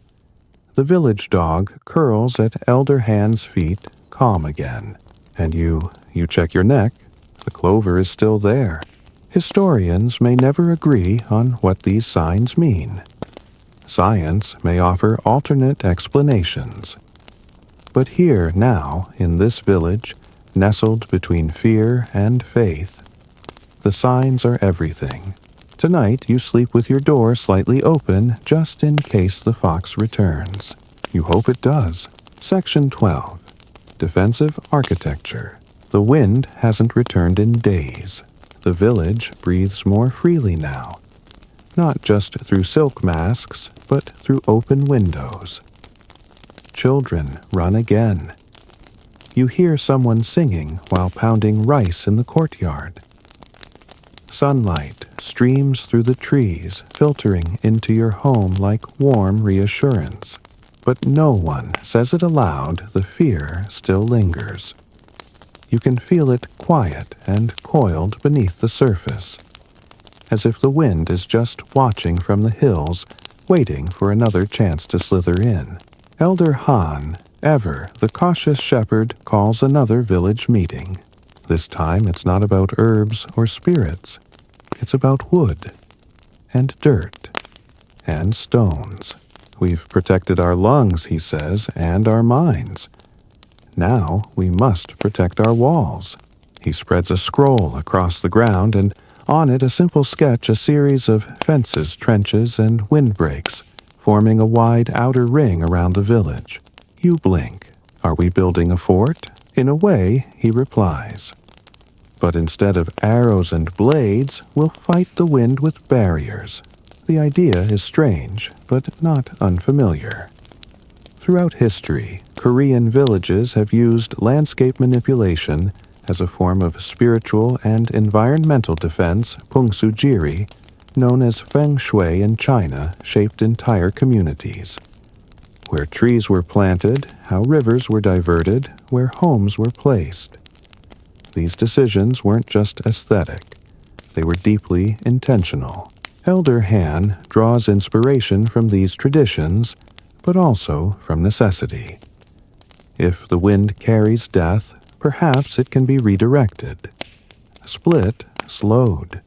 The village dog curls at Elder Han's feet, calm again. And you check your neck. The clover is still there. Historians may never agree on what these signs mean. Science may offer alternate explanations. But here now, in this village, nestled between fear and faith, the signs are everything. Tonight you sleep with your door slightly open just in case the fox returns. You hope it does. Section 12. Defensive Architecture. The wind hasn't returned in days. The village breathes more freely now. Not just through silk masks, but through open windows. Children run again. You hear someone singing while pounding rice in the courtyard. Sunlight streams through the trees, filtering into your home like warm reassurance. But no one says it aloud, the fear still lingers. You can feel it quiet and coiled beneath the surface, as if the wind is just watching from the hills, waiting for another chance to slither in. Elder Han Ever, the cautious shepherd calls another village meeting. This time it's not about herbs or spirits. It's about wood and dirt and stones. We've protected our lungs, he says, and our minds. Now we must protect our walls. He spreads a scroll across the ground, and on it a simple sketch, a series of fences, trenches, and windbreaks, forming a wide outer ring around the village. You blink. Are we building a fort? In a way, he replies. But instead of arrows and blades, we'll fight the wind with barriers. The idea is strange, but not unfamiliar. Throughout history, Korean villages have used landscape manipulation as a form of spiritual and environmental defense. Pungsujiri, known as feng shui in China, shaped entire communities. Where trees were planted, how rivers were diverted, where homes were placed. These decisions weren't just aesthetic. They were deeply intentional. Elder Han draws inspiration from these traditions, but also from necessity. If the wind carries death, perhaps it can be redirected. Split, slowed.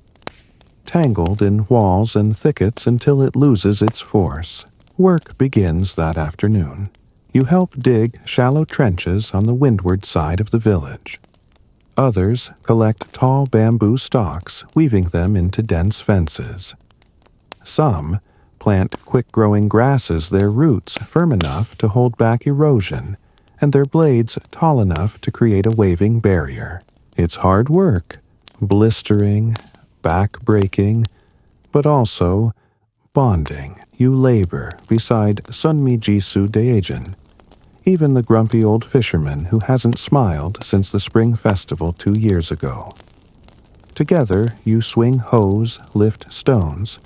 Tangled in walls and thickets until it loses its force. Work begins that afternoon. You help dig shallow trenches on the windward side of the village. Others collect tall bamboo stalks, weaving them into dense fences. Some plant quick-growing grasses, their roots firm enough to hold back erosion, and their blades tall enough to create a waving barrier. It's hard work, blistering, back-breaking, but also bonding. You labor beside Sunmi Jisoo Daejin, even the grumpy old fisherman who hasn't smiled since the spring festival 2 years ago. Together, you swing hoes, lift stones,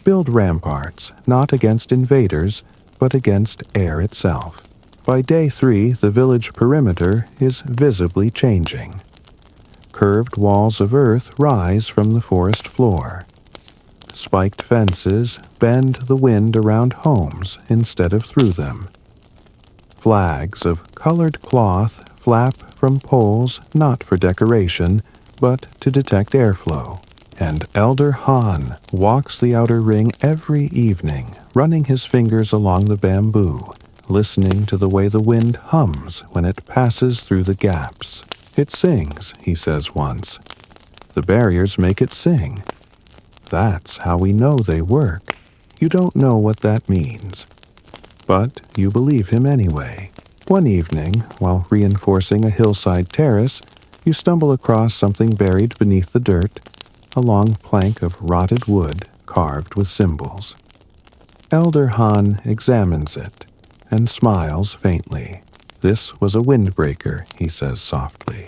build ramparts, not against invaders, but against air itself. By day 3, the village perimeter is visibly changing. Curved walls of earth rise from the forest floor. Spiked fences bend the wind around homes instead of through them. Flags of colored cloth flap from poles not for decoration, but to detect airflow. And Elder Han walks the outer ring every evening, running his fingers along the bamboo, listening to the way the wind hums when it passes through the gaps. It sings, he says once. The barriers make it sing. That's how we know they work. You don't know what that means. But you believe him anyway. One evening, while reinforcing a hillside terrace, you stumble across something buried beneath the dirt, a long plank of rotted wood carved with symbols. Elder Han examines it and smiles faintly. This was a windbreaker, he says softly.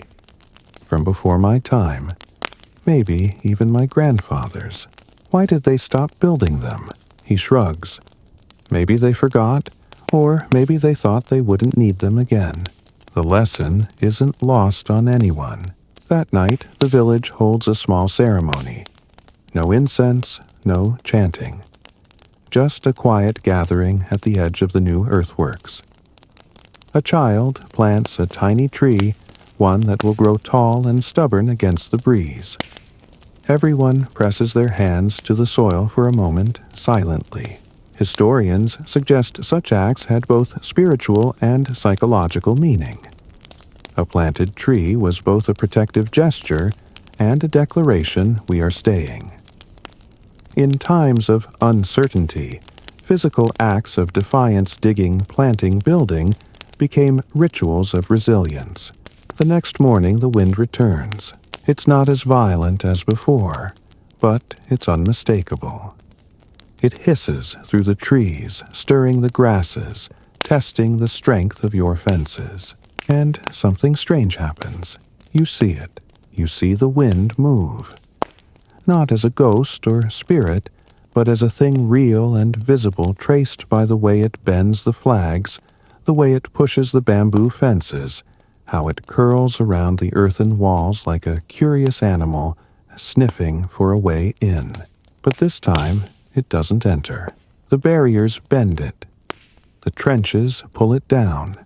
From before my time, maybe even my grandfather's. Why did they stop building them? He shrugs. Maybe they forgot, or maybe they thought they wouldn't need them again. The lesson isn't lost on anyone. That night, the village holds a small ceremony. No incense, no chanting. Just a quiet gathering at the edge of the new earthworks. A child plants a tiny tree, one that will grow tall and stubborn against the breeze. Everyone presses their hands to the soil for a moment, silently. Historians suggest such acts had both spiritual and psychological meaning. A planted tree was both a protective gesture and a declaration we are staying. In times of uncertainty, physical acts of defiance, digging, planting, building, became rituals of resilience. The next morning the wind returns. It's not as violent as before, but it's unmistakable. It hisses through the trees, stirring the grasses, testing the strength of your fences. And something strange happens. You see it. You see the wind move. Not as a ghost or spirit, but as a thing real and visible, traced by the way it bends the flags, the way it pushes the bamboo fences, how it curls around the earthen walls like a curious animal, sniffing for a way in. But this time, it doesn't enter. The barriers bend it. The trenches pull it down.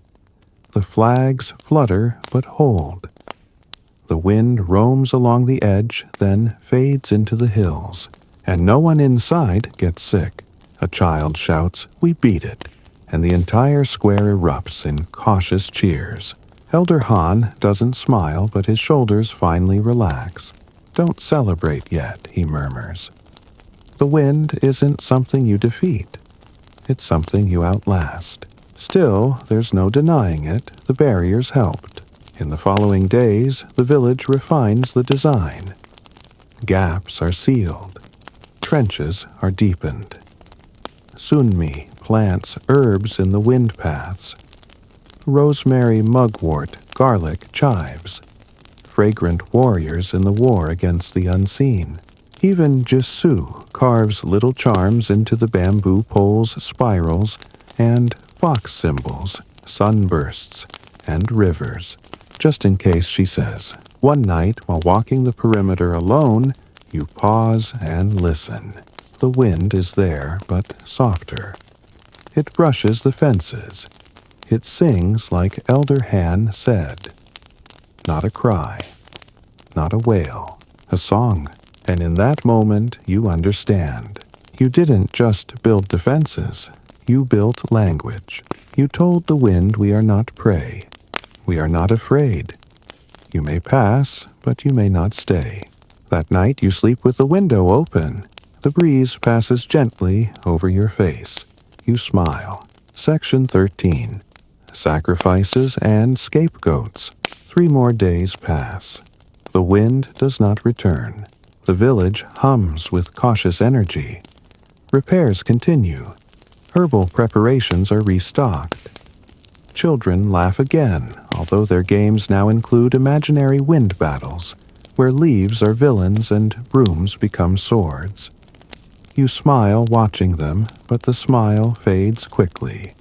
The flags flutter but hold. The wind roams along the edge, then fades into the hills, and no one inside gets sick. A child shouts, "We beat it," and the entire square erupts in cautious cheers. Elder Han doesn't smile, but his shoulders finally relax. "Don't celebrate yet," he murmurs. The wind isn't something you defeat. It's something you outlast. Still, there's no denying it, the barriers helped. In the following days, the village refines the design. Gaps are sealed. Trenches are deepened. Sunmi plants herbs in the wind paths. Rosemary, mugwort, garlic, chives. Fragrant warriors in the war against the unseen. Even Jisoo carves little charms into the bamboo poles' spirals and fox symbols, sunbursts, and rivers. Just in case, she says, one night while walking the perimeter alone, you pause and listen. The wind is there, but softer. It brushes the fences. It sings like Elder Han said. Not a cry, not a wail, a song. And in that moment, you understand. You didn't just build defenses. You built language. You told the wind we are not prey. We are not afraid. You may pass, but you may not stay. That night you sleep with the window open. The breeze passes gently over your face. You smile. Section 13. Sacrifices and scapegoats. 3 more days pass. The wind does not return. The village hums with cautious energy. Repairs continue. Herbal preparations are restocked. Children laugh again, although their games now include imaginary wind battles, where leaves are villains and brooms become swords. You smile watching them, but the smile fades quickly.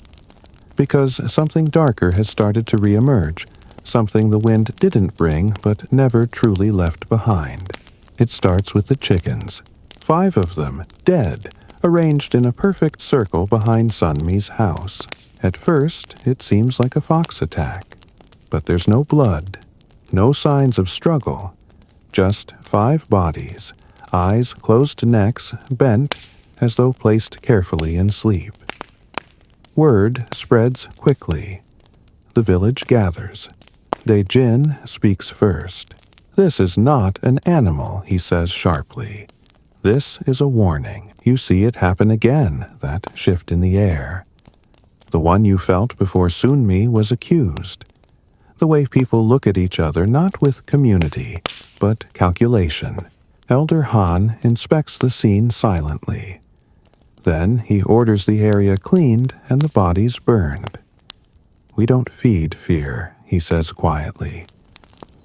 Because something darker has started to reemerge, something the wind didn't bring but never truly left behind. It starts with the chickens. 5 of them, dead, arranged in a perfect circle behind Sunmi's house. At first, it seems like a fox attack. But there's no blood, no signs of struggle. Just 5 bodies, eyes close to necks, bent, as though placed carefully in sleep. Word spreads quickly. The village gathers. Dae-jin speaks first. "This is not an animal," he says sharply. "This is a warning. You see it happen again, that shift in the air. The one you felt before Sunmi was accused. The way people look at each other not with community, but calculation." Elder Han inspects the scene silently. Then he orders the area cleaned and the bodies burned. "We don't feed fear," he says quietly.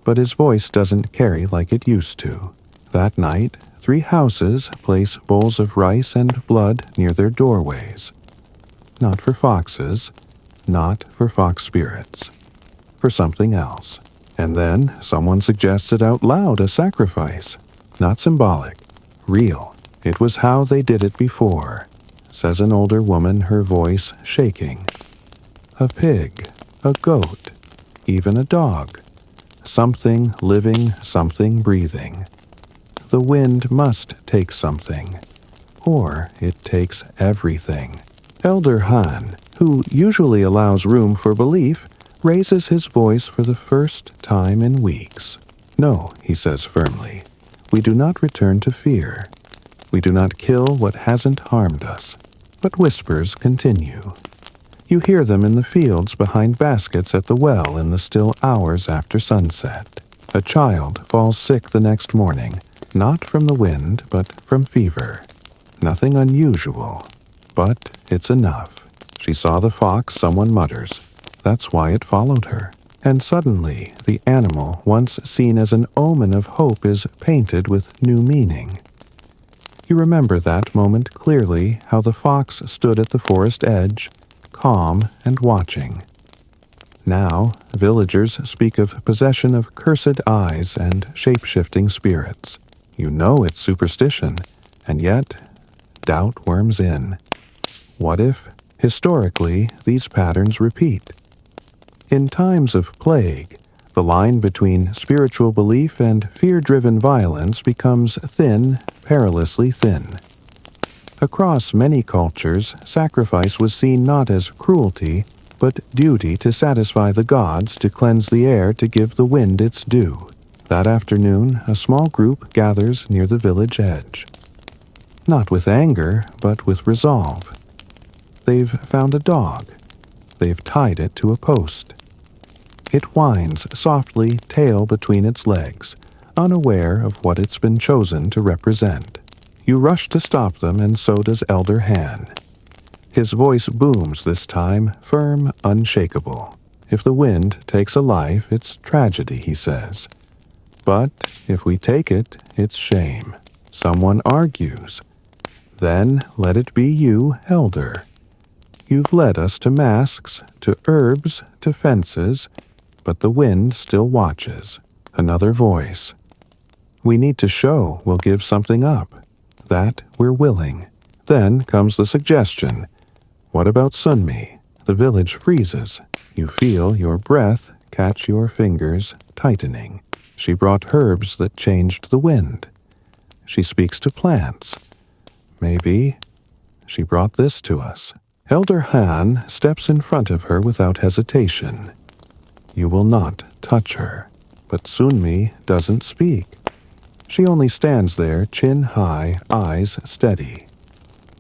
But his voice doesn't carry like it used to. That night, 3 houses place bowls of rice and blood near their doorways. Not for foxes, not for fox spirits, for something else. And then someone suggests it out loud, a sacrifice. Not symbolic, real. "It was how they did it before," says an older woman, her voice shaking. "A pig, a goat, even a dog. Something living, something breathing. The wind must take something, or it takes everything." Elder Han, who usually allows room for belief, raises his voice for the first time in weeks. "No," he says firmly, "we do not return to fear. We do not kill what hasn't harmed us." But whispers continue. You hear them in the fields behind baskets at the well in the still hours after sunset. A child falls sick the next morning, not from the wind, but from fever. Nothing unusual, but it's enough. She saw the fox, someone mutters. That's why it followed her. And suddenly, the animal, once seen as an omen of hope, is painted with new meaning. You remember that moment clearly, how the fox stood at the forest edge, calm and watching. Now, villagers speak of possession of cursed eyes and shape-shifting spirits. You know it's superstition, and yet doubt worms in. What if, historically, these patterns repeat? In times of plague, the line between spiritual belief and fear-driven violence becomes thin, perilously thin. Across many cultures, sacrifice was seen not as cruelty, but duty to satisfy the gods, to cleanse the air, to give the wind its due. That afternoon, a small group gathers near the village edge. Not with anger, but with resolve. They've found a dog. They've tied it to a post. It whines softly, tail between its legs, unaware of what it's been chosen to represent. You rush to stop them, and so does Elder Han. His voice booms this time, firm, unshakable. If the wind takes a life, it's tragedy, he says. But if we take it, it's shame. Someone argues. Then let it be you, Elder. You've led us to masks, to herbs, to fences, but the wind still watches. Another voice. We need to show we'll give something up, that we're willing. Then comes the suggestion. What about Sunmi? The village freezes. You feel your breath catch your fingers tightening. She brought herbs that changed the wind. She speaks to plants. Maybe she brought this to us. Elder Han steps in front of her without hesitation. You will not touch her. But Sunmi doesn't speak. She only stands there, chin high, eyes steady.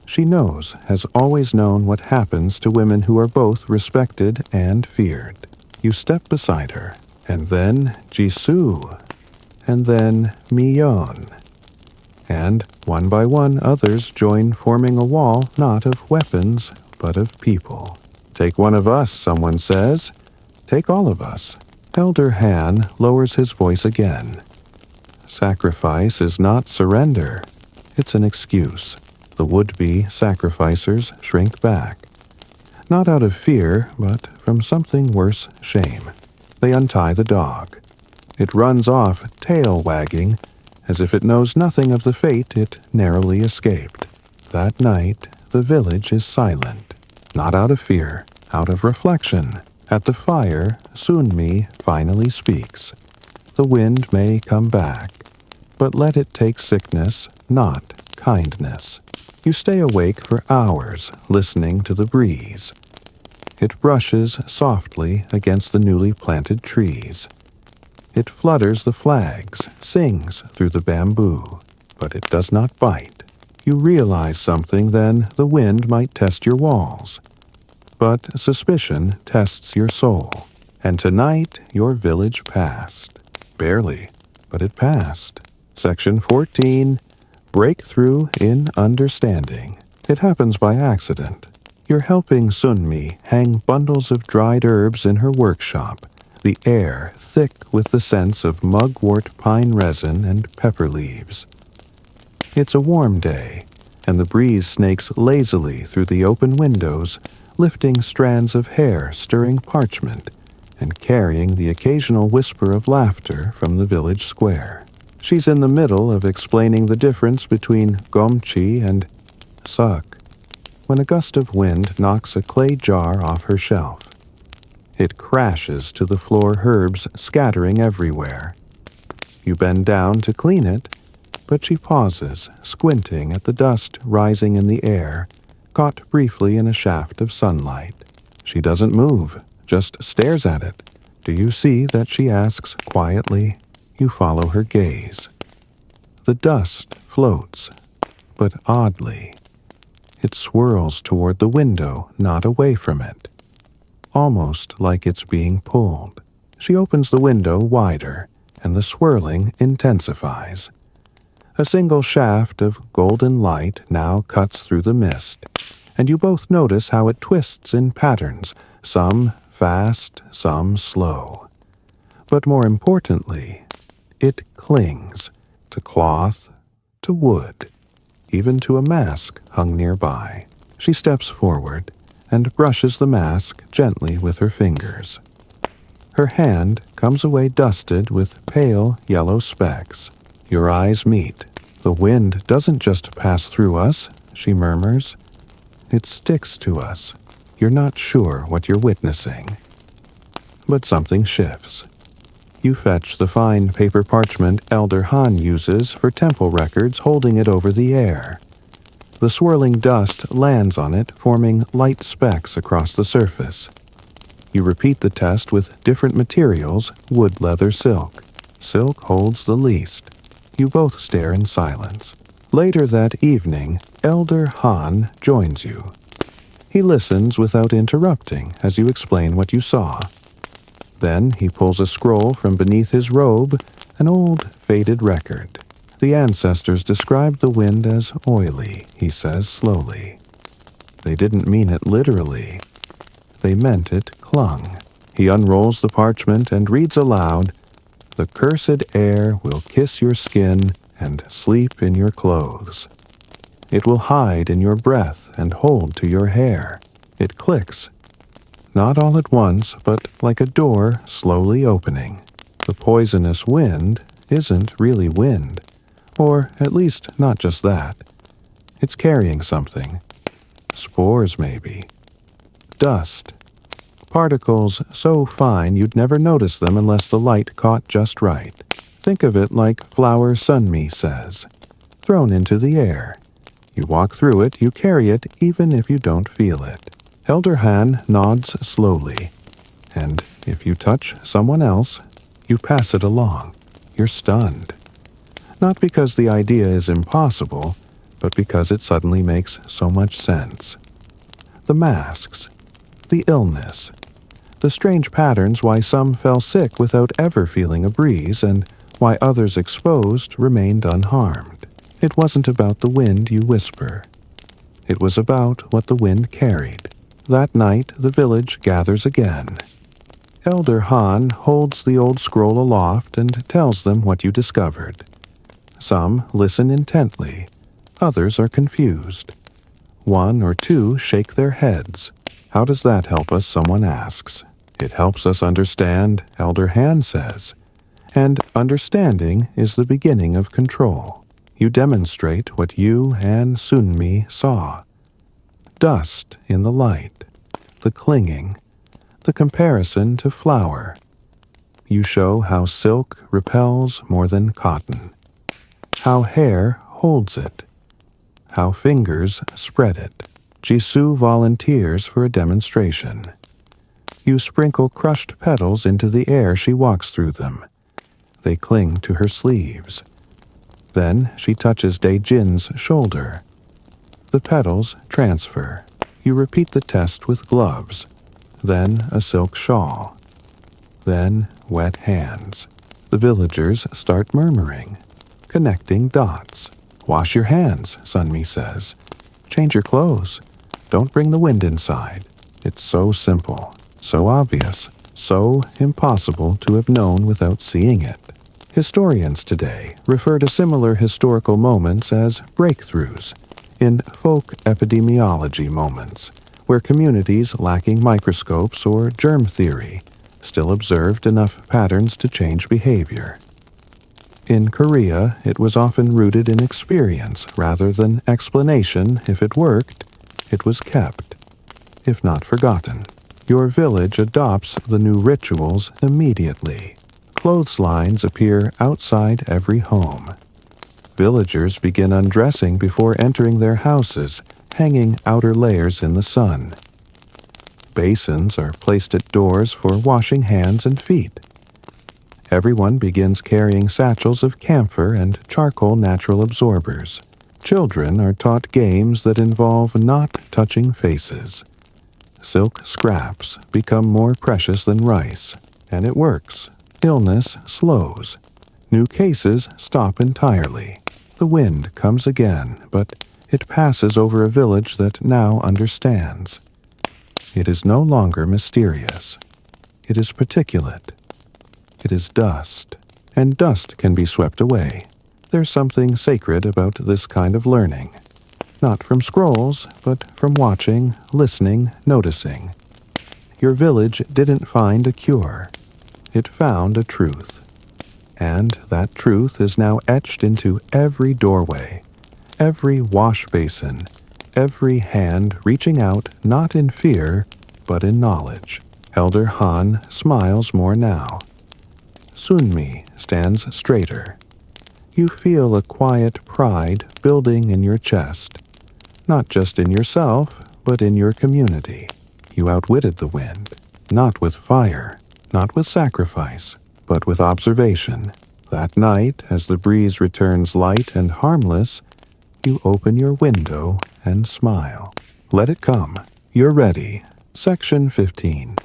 She knows, has always known what happens to women who are both respected and feared. You step beside her, and then Jisoo, and then Miyeon. And one by one others join, forming a wall not of weapons, but of people. Take one of us, someone says. Take all of us. Elder Han lowers his voice again. Sacrifice is not surrender. It's an excuse. The would-be sacrificers shrink back. Not out of fear, but from something worse, shame. They untie the dog. It runs off, tail wagging, as if it knows nothing of the fate it narrowly escaped. That night, the village is silent. Not out of fear, out of reflection. At the fire, Sunmi finally speaks. The wind may come back, but let it take sickness, not kindness. You stay awake for hours, listening to the breeze. It brushes softly against the newly planted trees. It flutters the flags, sings through the bamboo, but it does not bite. You realize something then: the wind might test your walls. But suspicion tests your soul. And tonight your village passed. Barely, but it passed. Section 14, Breakthrough in Understanding. It happens by accident. You're helping Sunmi hang bundles of dried herbs in her workshop, the air thick with the scents of mugwort pine resin and pepper leaves. It's a warm day, and the breeze snakes lazily through the open windows, lifting strands of hair, stirring parchment, and carrying the occasional whisper of laughter from the village square. She's in the middle of explaining the difference between gomchi and suk, when a gust of wind knocks a clay jar off her shelf. It crashes to the floor, herbs scattering everywhere. You bend down to clean it, but she pauses, squinting at the dust rising in the air, caught briefly in a shaft of sunlight. She doesn't move, just stares at it. Do you see that she asks quietly? You follow her gaze. The dust floats, but oddly. It swirls toward the window, not away from it. Almost like it's being pulled. She opens the window wider, and the swirling intensifies. A single shaft of golden light now cuts through the mist, and you both notice how it twists in patterns, some fast, some slow. But more importantly, it clings to cloth, to wood, even to a mask hung nearby. She steps forward and brushes the mask gently with her fingers. Her hand comes away dusted with pale yellow specks. Your eyes meet. The wind doesn't just pass through us, she murmurs. It sticks to us. You're not sure what you're witnessing. But something shifts. You fetch the fine paper parchment Elder Han uses for temple records, holding it over the air. The swirling dust lands on it, forming light specks across the surface. You repeat the test with different materials, wood, leather, silk. Silk holds the least. You both stare in silence. Later that evening, Elder Han joins you. He listens without interrupting as you explain what you saw. Then he pulls a scroll from beneath his robe, an old, faded record. The ancestors described the wind as oily, he says slowly. They didn't mean it literally. They meant it clung. He unrolls the parchment and reads aloud, "The cursed air will kiss your skin and sleep in your clothes. It will hide in your breath and hold to your hair." It clicks. Not all at once, but like a door slowly opening. The poisonous wind isn't really wind, or at least not just that. It's carrying something. Spores, maybe. Dust. Particles so fine you'd never notice them unless the light caught just right. Think of it like flour sunmi says, thrown into the air. You walk through it, you carry it, even if you don't feel it. Elder Han nods slowly, and if you touch someone else, you pass it along. You're stunned. Not because the idea is impossible, but because it suddenly makes so much sense. The masks, the illness, the strange patterns why some fell sick without ever feeling a breeze and why others exposed remained unharmed. It wasn't about the wind you whisper. It was about what the wind carried. That night, the village gathers again. Elder Han holds the old scroll aloft and tells them what you discovered. Some listen intently. Others are confused. One or two shake their heads. "How does that help us?" someone asks. "It helps us understand," Elder Han says. And understanding is the beginning of control. You demonstrate what you and Sunmi saw. Dust in the light, the clinging, the comparison to flour. You show how silk repels more than cotton, how hair holds it, how fingers spread it. Jisoo volunteers for a demonstration. You sprinkle crushed petals into the air. She walks through them. They cling to her sleeves. Then she touches Dae-jin's shoulder. The petals transfer. You repeat the test with gloves, then a silk shawl, then wet hands. The villagers start murmuring, connecting dots. "Wash your hands," Sunmi says. "Change your clothes. Don't bring the wind inside." It's so simple, so obvious, so impossible to have known without seeing it. Historians today refer to similar historical moments as breakthroughs, in folk epidemiology moments, where communities lacking microscopes or germ theory still observed enough patterns to change behavior. In Korea, it was often rooted in experience rather than explanation. If it worked, it was kept, if not forgotten. Your village adopts the new rituals immediately. Clotheslines appear outside every home. Villagers begin undressing before entering their houses, hanging outer layers in the sun. Basins are placed at doors for washing hands and feet. Everyone begins carrying satchels of camphor and charcoal natural absorbers. Children are taught games that involve not touching faces. Silk scraps become more precious than rice, and it works. Illness slows. New cases stop entirely. The wind comes again, but it passes over a village that now understands. It is no longer mysterious. It is particulate. It is dust, and dust can be swept away. There's something sacred about this kind of learning. Not from scrolls, but from watching, listening, noticing. Your village didn't find a cure. It found a truth. And that truth is now etched into every doorway, every wash basin, every hand reaching out not in fear, but in knowledge. Elder Han smiles more now. Sunmi stands straighter. You feel a quiet pride building in your chest, not just in yourself, but in your community. You outwitted the wind, not with fire, not with sacrifice, but with observation. That night, as the breeze returns light and harmless, you open your window and smile. Let it come. You're ready. Section 15.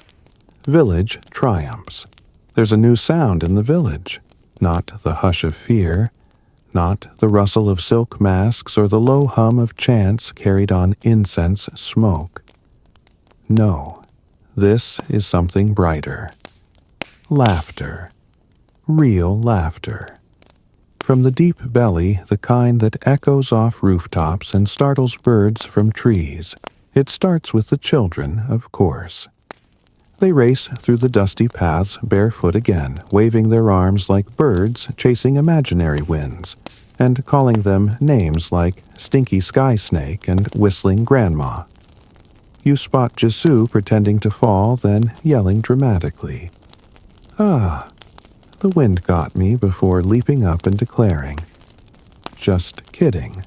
Village triumphs. There's a new sound in the village. Not the hush of fear, not the rustle of silk masks or the low hum of chants carried on incense smoke. No, this is something brighter. Laughter. Real laughter. From the deep belly, the kind that echoes off rooftops and startles birds from trees. It starts with the children, of course. They race through the dusty paths barefoot again, waving their arms like birds chasing imaginary winds, and calling them names like Stinky Sky Snake and Whistling Grandma. You spot Jisoo pretending to fall, then yelling dramatically. Ah, the wind got me before leaping up and declaring, "Just kidding.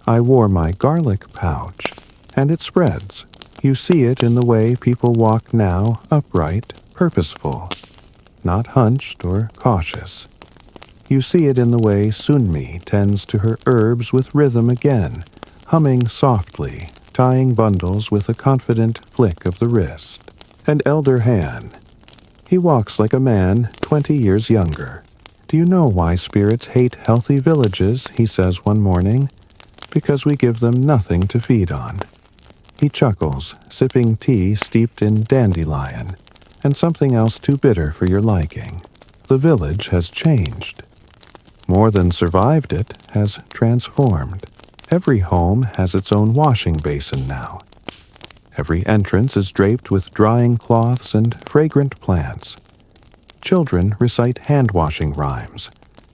I wore my garlic pouch, and it spreads. You see it in the way people walk now, upright, purposeful, not hunched or cautious. You see it in the way Sunmi tends to her herbs with rhythm again, humming softly, tying bundles with a confident flick of the wrist. And Elder Han, he walks like a man 20 years younger. Do you know why spirits hate healthy villages, he says one morning? Because we give them nothing to feed on. He chuckles, sipping tea steeped in dandelion, and something else too bitter for your liking. The village has changed. More than survived it, has transformed. Every home has its own washing basin now. Every entrance is draped with drying cloths and fragrant plants. Children recite hand-washing rhymes,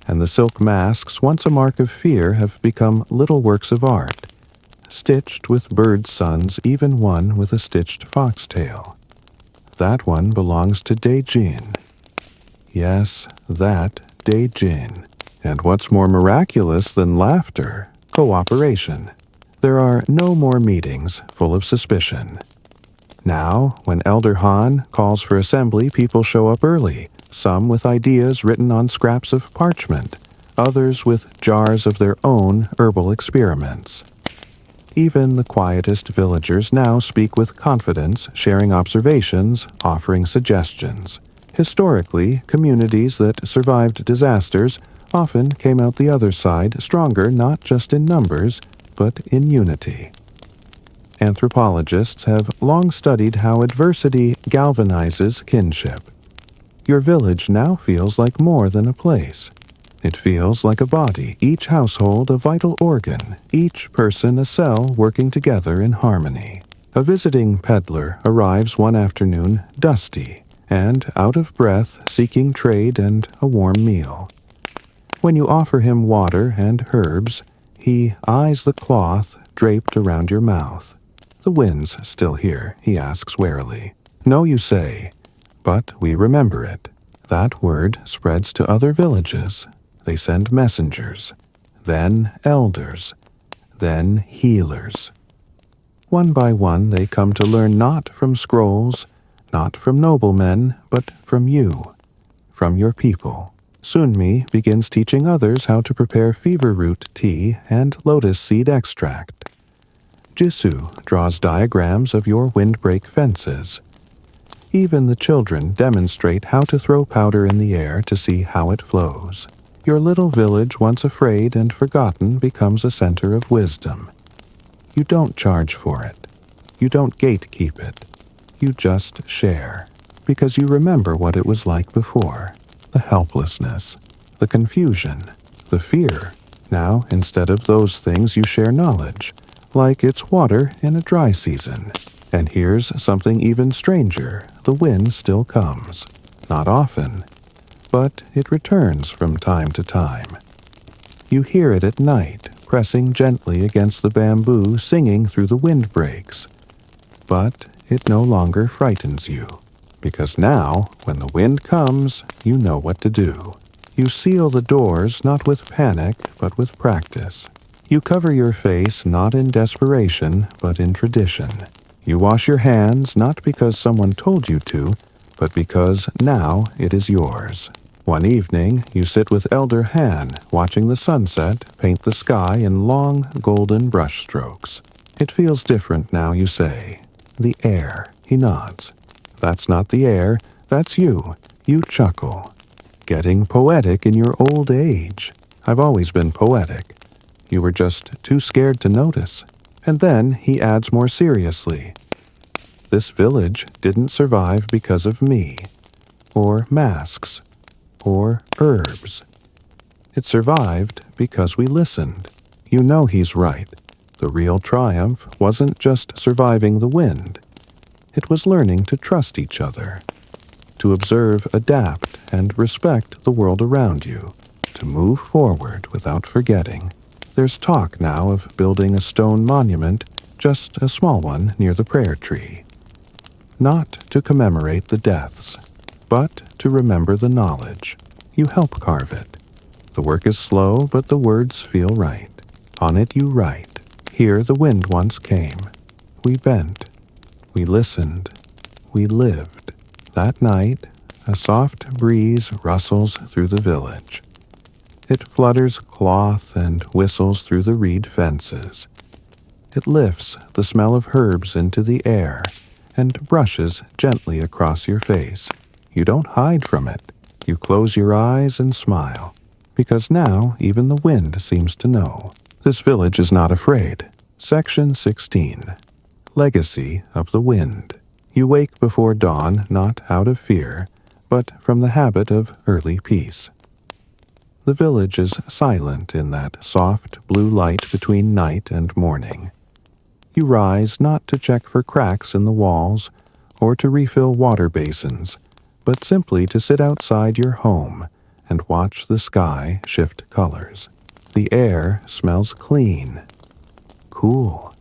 and the silk masks, once a mark of fear, have become little works of art, stitched with bird suns, even one with a stitched foxtail. That one belongs to Daejin. Yes, that Daejin. And what's more miraculous than laughter? Cooperation. There are no more meetings full of suspicion. Now, when Elder Han calls for assembly, people show up early, some with ideas written on scraps of parchment, others with jars of their own herbal experiments. Even the quietest villagers now speak with confidence, sharing observations, offering suggestions. Historically, communities that survived disasters often came out the other side stronger not just in numbers, but in unity. Anthropologists have long studied how adversity galvanizes kinship. Your village now feels like more than a place. It feels like a body, each household a vital organ, each person a cell working together in harmony. A visiting peddler arrives one afternoon dusty and out of breath, seeking trade and a warm meal. When you offer him water and herbs, he eyes the cloth draped around your mouth. The wind's still here, he asks warily. No, you say, but we remember it. That word spreads to other villages. They send messengers, then elders, then healers. One by one they come to learn not from scrolls, not from noblemen, but from you, from your people. Sunmi begins teaching others how to prepare fever root tea and lotus seed extract. Jisoo draws diagrams of your windbreak fences. Even the children demonstrate how to throw powder in the air to see how it flows. Your little village, once afraid and forgotten, becomes a center of wisdom. You don't charge for it. You don't gatekeep it. You just share, because you remember what it was like before. The helplessness, the confusion, the fear. Now, instead of those things, you share knowledge, like it's water in a dry season. And here's something even stranger. The wind still comes. Not often, but it returns from time to time. You hear it at night, pressing gently against the bamboo, singing through the windbreaks. But it no longer frightens you. because now, when the wind comes, you know what to do. You seal the doors not with panic, but with practice. You cover your face not in desperation, but in tradition. You wash your hands not because someone told you to, but because now it is yours. One evening, you sit with Elder Han, watching the sunset paint the sky in long, golden brush strokes. It feels different now, you say. The air. He nods. That's not the air, that's you. You chuckle. Getting poetic in your old age. I've always been poetic. You were just too scared to notice. And then he adds more seriously. This village didn't survive because of me, or masks, or herbs. It survived because we listened. You know he's right. The real triumph wasn't just surviving the wind. It was learning to trust each other, to observe, adapt, and respect the world around you, to move forward without forgetting. There's talk now of building a stone monument, just a small one near the prayer tree. Not to commemorate the deaths, but to remember the knowledge. You help carve it. The work is slow, but the words feel right. On it you write. Here the wind once came. We bent. We listened. We lived. That night, a soft breeze rustles through the village. It flutters cloth and whistles through the reed fences. It lifts the smell of herbs into the air and brushes gently across your face. You don't hide from it. You close your eyes and smile, because now even the wind seems to know. This village is not afraid. Section 16. Legacy of the Wind. You wake before dawn not out of fear, but from the habit of early peace. The village is silent in that soft blue light between night and morning. You rise not to check for cracks in the walls or to refill water basins, but simply to sit outside your home and watch the sky shift colors. The air smells clean, cool.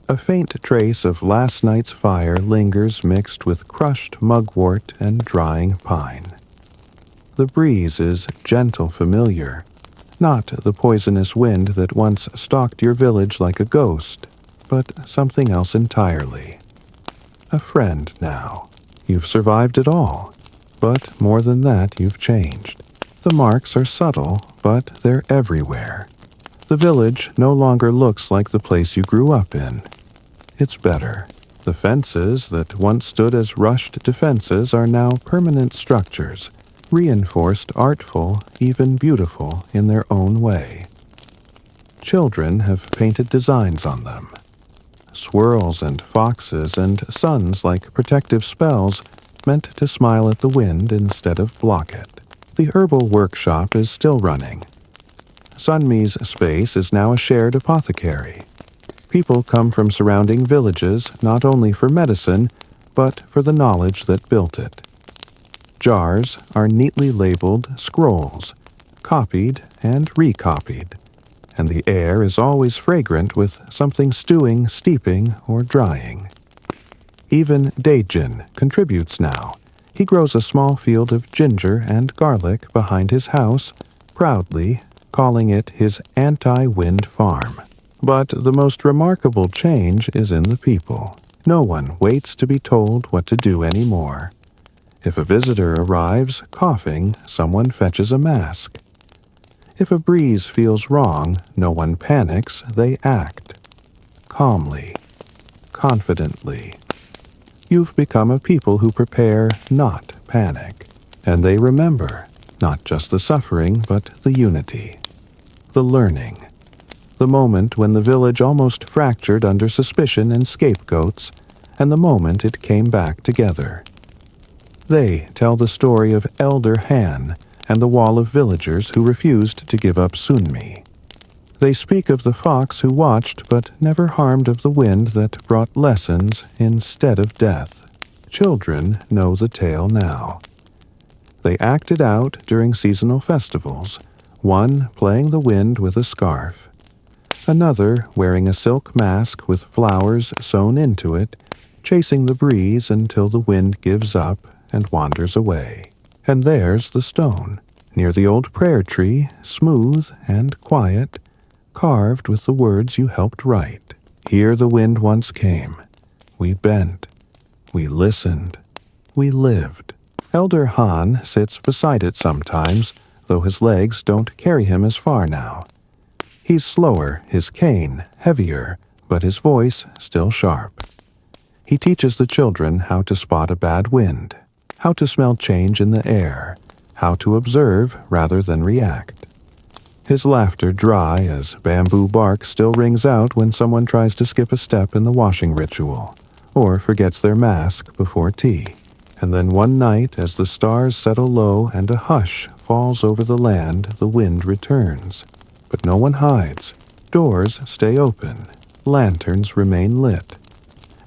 A faint trace of last night's fire lingers mixed with crushed mugwort and drying pine. The breeze is gentle familiar, not the poisonous wind that once stalked your village like a ghost, but something else entirely. A friend now. You've survived it all, but more than that you've changed. The marks are subtle, but they're everywhere. The village no longer looks like the place you grew up in. It's better. The fences that once stood as rushed defenses are now permanent structures, reinforced, artful, even beautiful in their own way. Children have painted designs on them. Swirls and foxes and suns like protective spells meant to smile at the wind instead of block it. The herbal workshop is still running. Sunmi's space is now a shared apothecary. People come from surrounding villages not only for medicine, but for the knowledge that built it. Jars are neatly labeled scrolls, copied and recopied, and the air is always fragrant with something stewing, steeping, or drying. Even Daejin contributes now. He grows a small field of ginger and garlic behind his house, proudly calling it his anti-wind farm. But the most remarkable change is in the people. No one waits to be told what to do anymore. If a visitor arrives coughing, someone fetches a mask. If a breeze feels wrong, no one panics, they act. Calmly, confidently. You've become a people who prepare, not panic. And they remember, not just the suffering, but the unity. The learning. The moment when the village almost fractured under suspicion and scapegoats, and the moment it came back together. They tell the story of Elder Han and the wall of villagers who refused to give up Sunmi. They speak of the fox who watched but never harmed of the wind that brought lessons instead of death. Children know the tale now. They act it out during seasonal festivals, one playing the wind with a scarf, another wearing a silk mask with flowers sewn into it, chasing the breeze until the wind gives up and wanders away. And there's the stone, near the old prayer tree, smooth and quiet, carved with the words you helped write. Here the wind once came. We bent. We listened. We lived. Elder Han sits beside it sometimes, though his legs don't carry him as far now. He's slower, his cane heavier, but his voice still sharp. He teaches the children how to spot a bad wind, how to smell change in the air, how to observe rather than react. His laughter dry as bamboo bark still rings out when someone tries to skip a step in the washing ritual, or forgets their mask before tea. And then one night, as the stars settle low and a hush falls over the land, the wind returns. But no one hides. Doors stay open. Lanterns remain lit.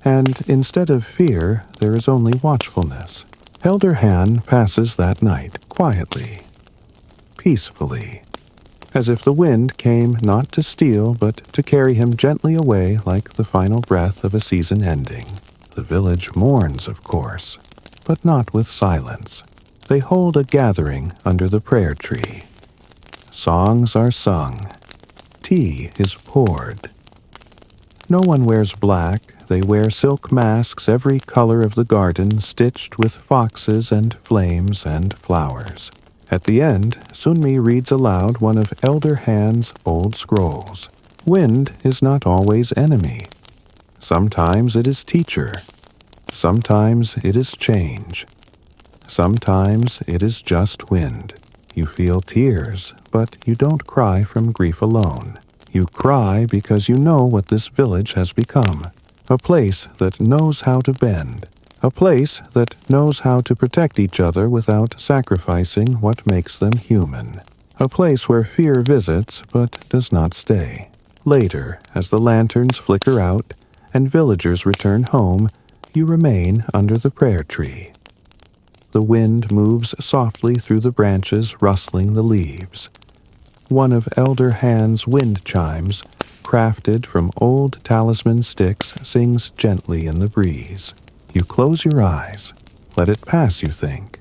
And instead of fear, there is only watchfulness. Elder Han passes that night, quietly, peacefully, as if the wind came not to steal but to carry him gently away like the final breath of a season ending. The village mourns, of course, but not with silence. They hold a gathering under the prayer tree. Songs are sung. Tea is poured. No one wears black. They wear silk masks every color of the garden, stitched with foxes and flames and flowers. At the end, Sunmi reads aloud one of Elder Han's old scrolls. Wind is not always enemy. Sometimes it is teacher. Sometimes it is change. Sometimes it is just wind. You feel tears, but you don't cry from grief alone. You cry because you know what this village has become. A place that knows how to bend. A place that knows how to protect each other without sacrificing what makes them human. A place where fear visits but does not stay. Later, as the lanterns flicker out and villagers return home, you remain under the prayer tree. The wind moves softly through the branches, rustling the leaves. One of Elder Han's wind chimes, crafted from old talisman sticks, sings gently in the breeze. You close your eyes. Let it pass, you think.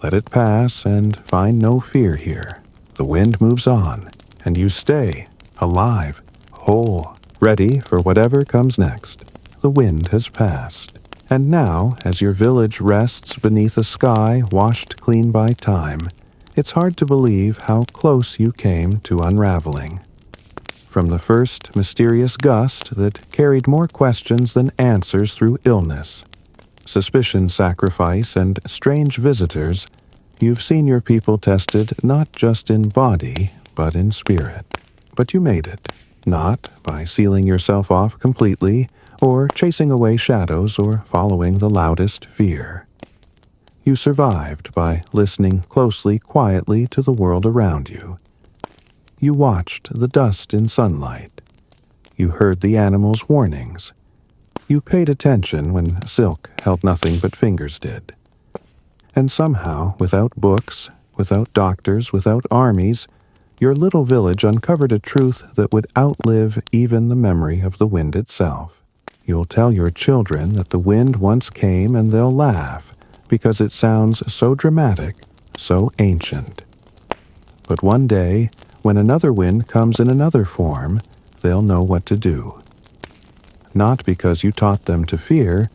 Let it pass and find no fear here. The wind moves on, and you stay, alive, whole, ready for whatever comes next. The wind has passed. And now, as your village rests beneath a sky washed clean by time, it's hard to believe how close you came to unraveling. From the first mysterious gust that carried more questions than answers through illness, suspicion, sacrifice, and strange visitors, you've seen your people tested not just in body, but in spirit. But you made it, not by sealing yourself off completely, or chasing away shadows or following the loudest fear. You survived by listening closely, quietly to the world around you. You watched the dust in sunlight. You heard the animals' warnings. You paid attention when silk held nothing but fingers did. And somehow, without books, without doctors, without armies, your little village uncovered a truth that would outlive even the memory of the wind itself. You'll tell your children that the wind once came and they'll laugh because it sounds so dramatic, so ancient. But one day, when another wind comes in another form, they'll know what to do. Not because you taught them to fear,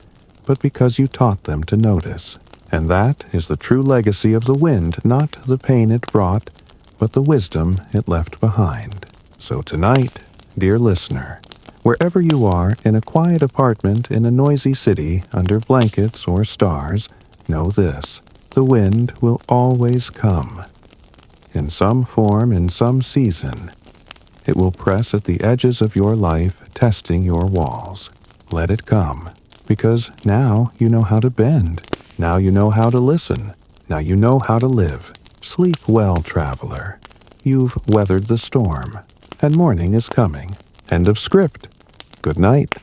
but because you taught them to notice. And that is the true legacy of the wind, not the pain it brought, but the wisdom it left behind. So tonight, dear listener, wherever you are, in a quiet apartment in a noisy city, under blankets or stars, know this: the wind will always come. In some form, in some season, it will press at the edges of your life, testing your walls. Let it come, because now you know how to bend. Now you know how to listen. Now you know how to live. Sleep well, traveler. You've weathered the storm, and morning is coming. End of script. Good night.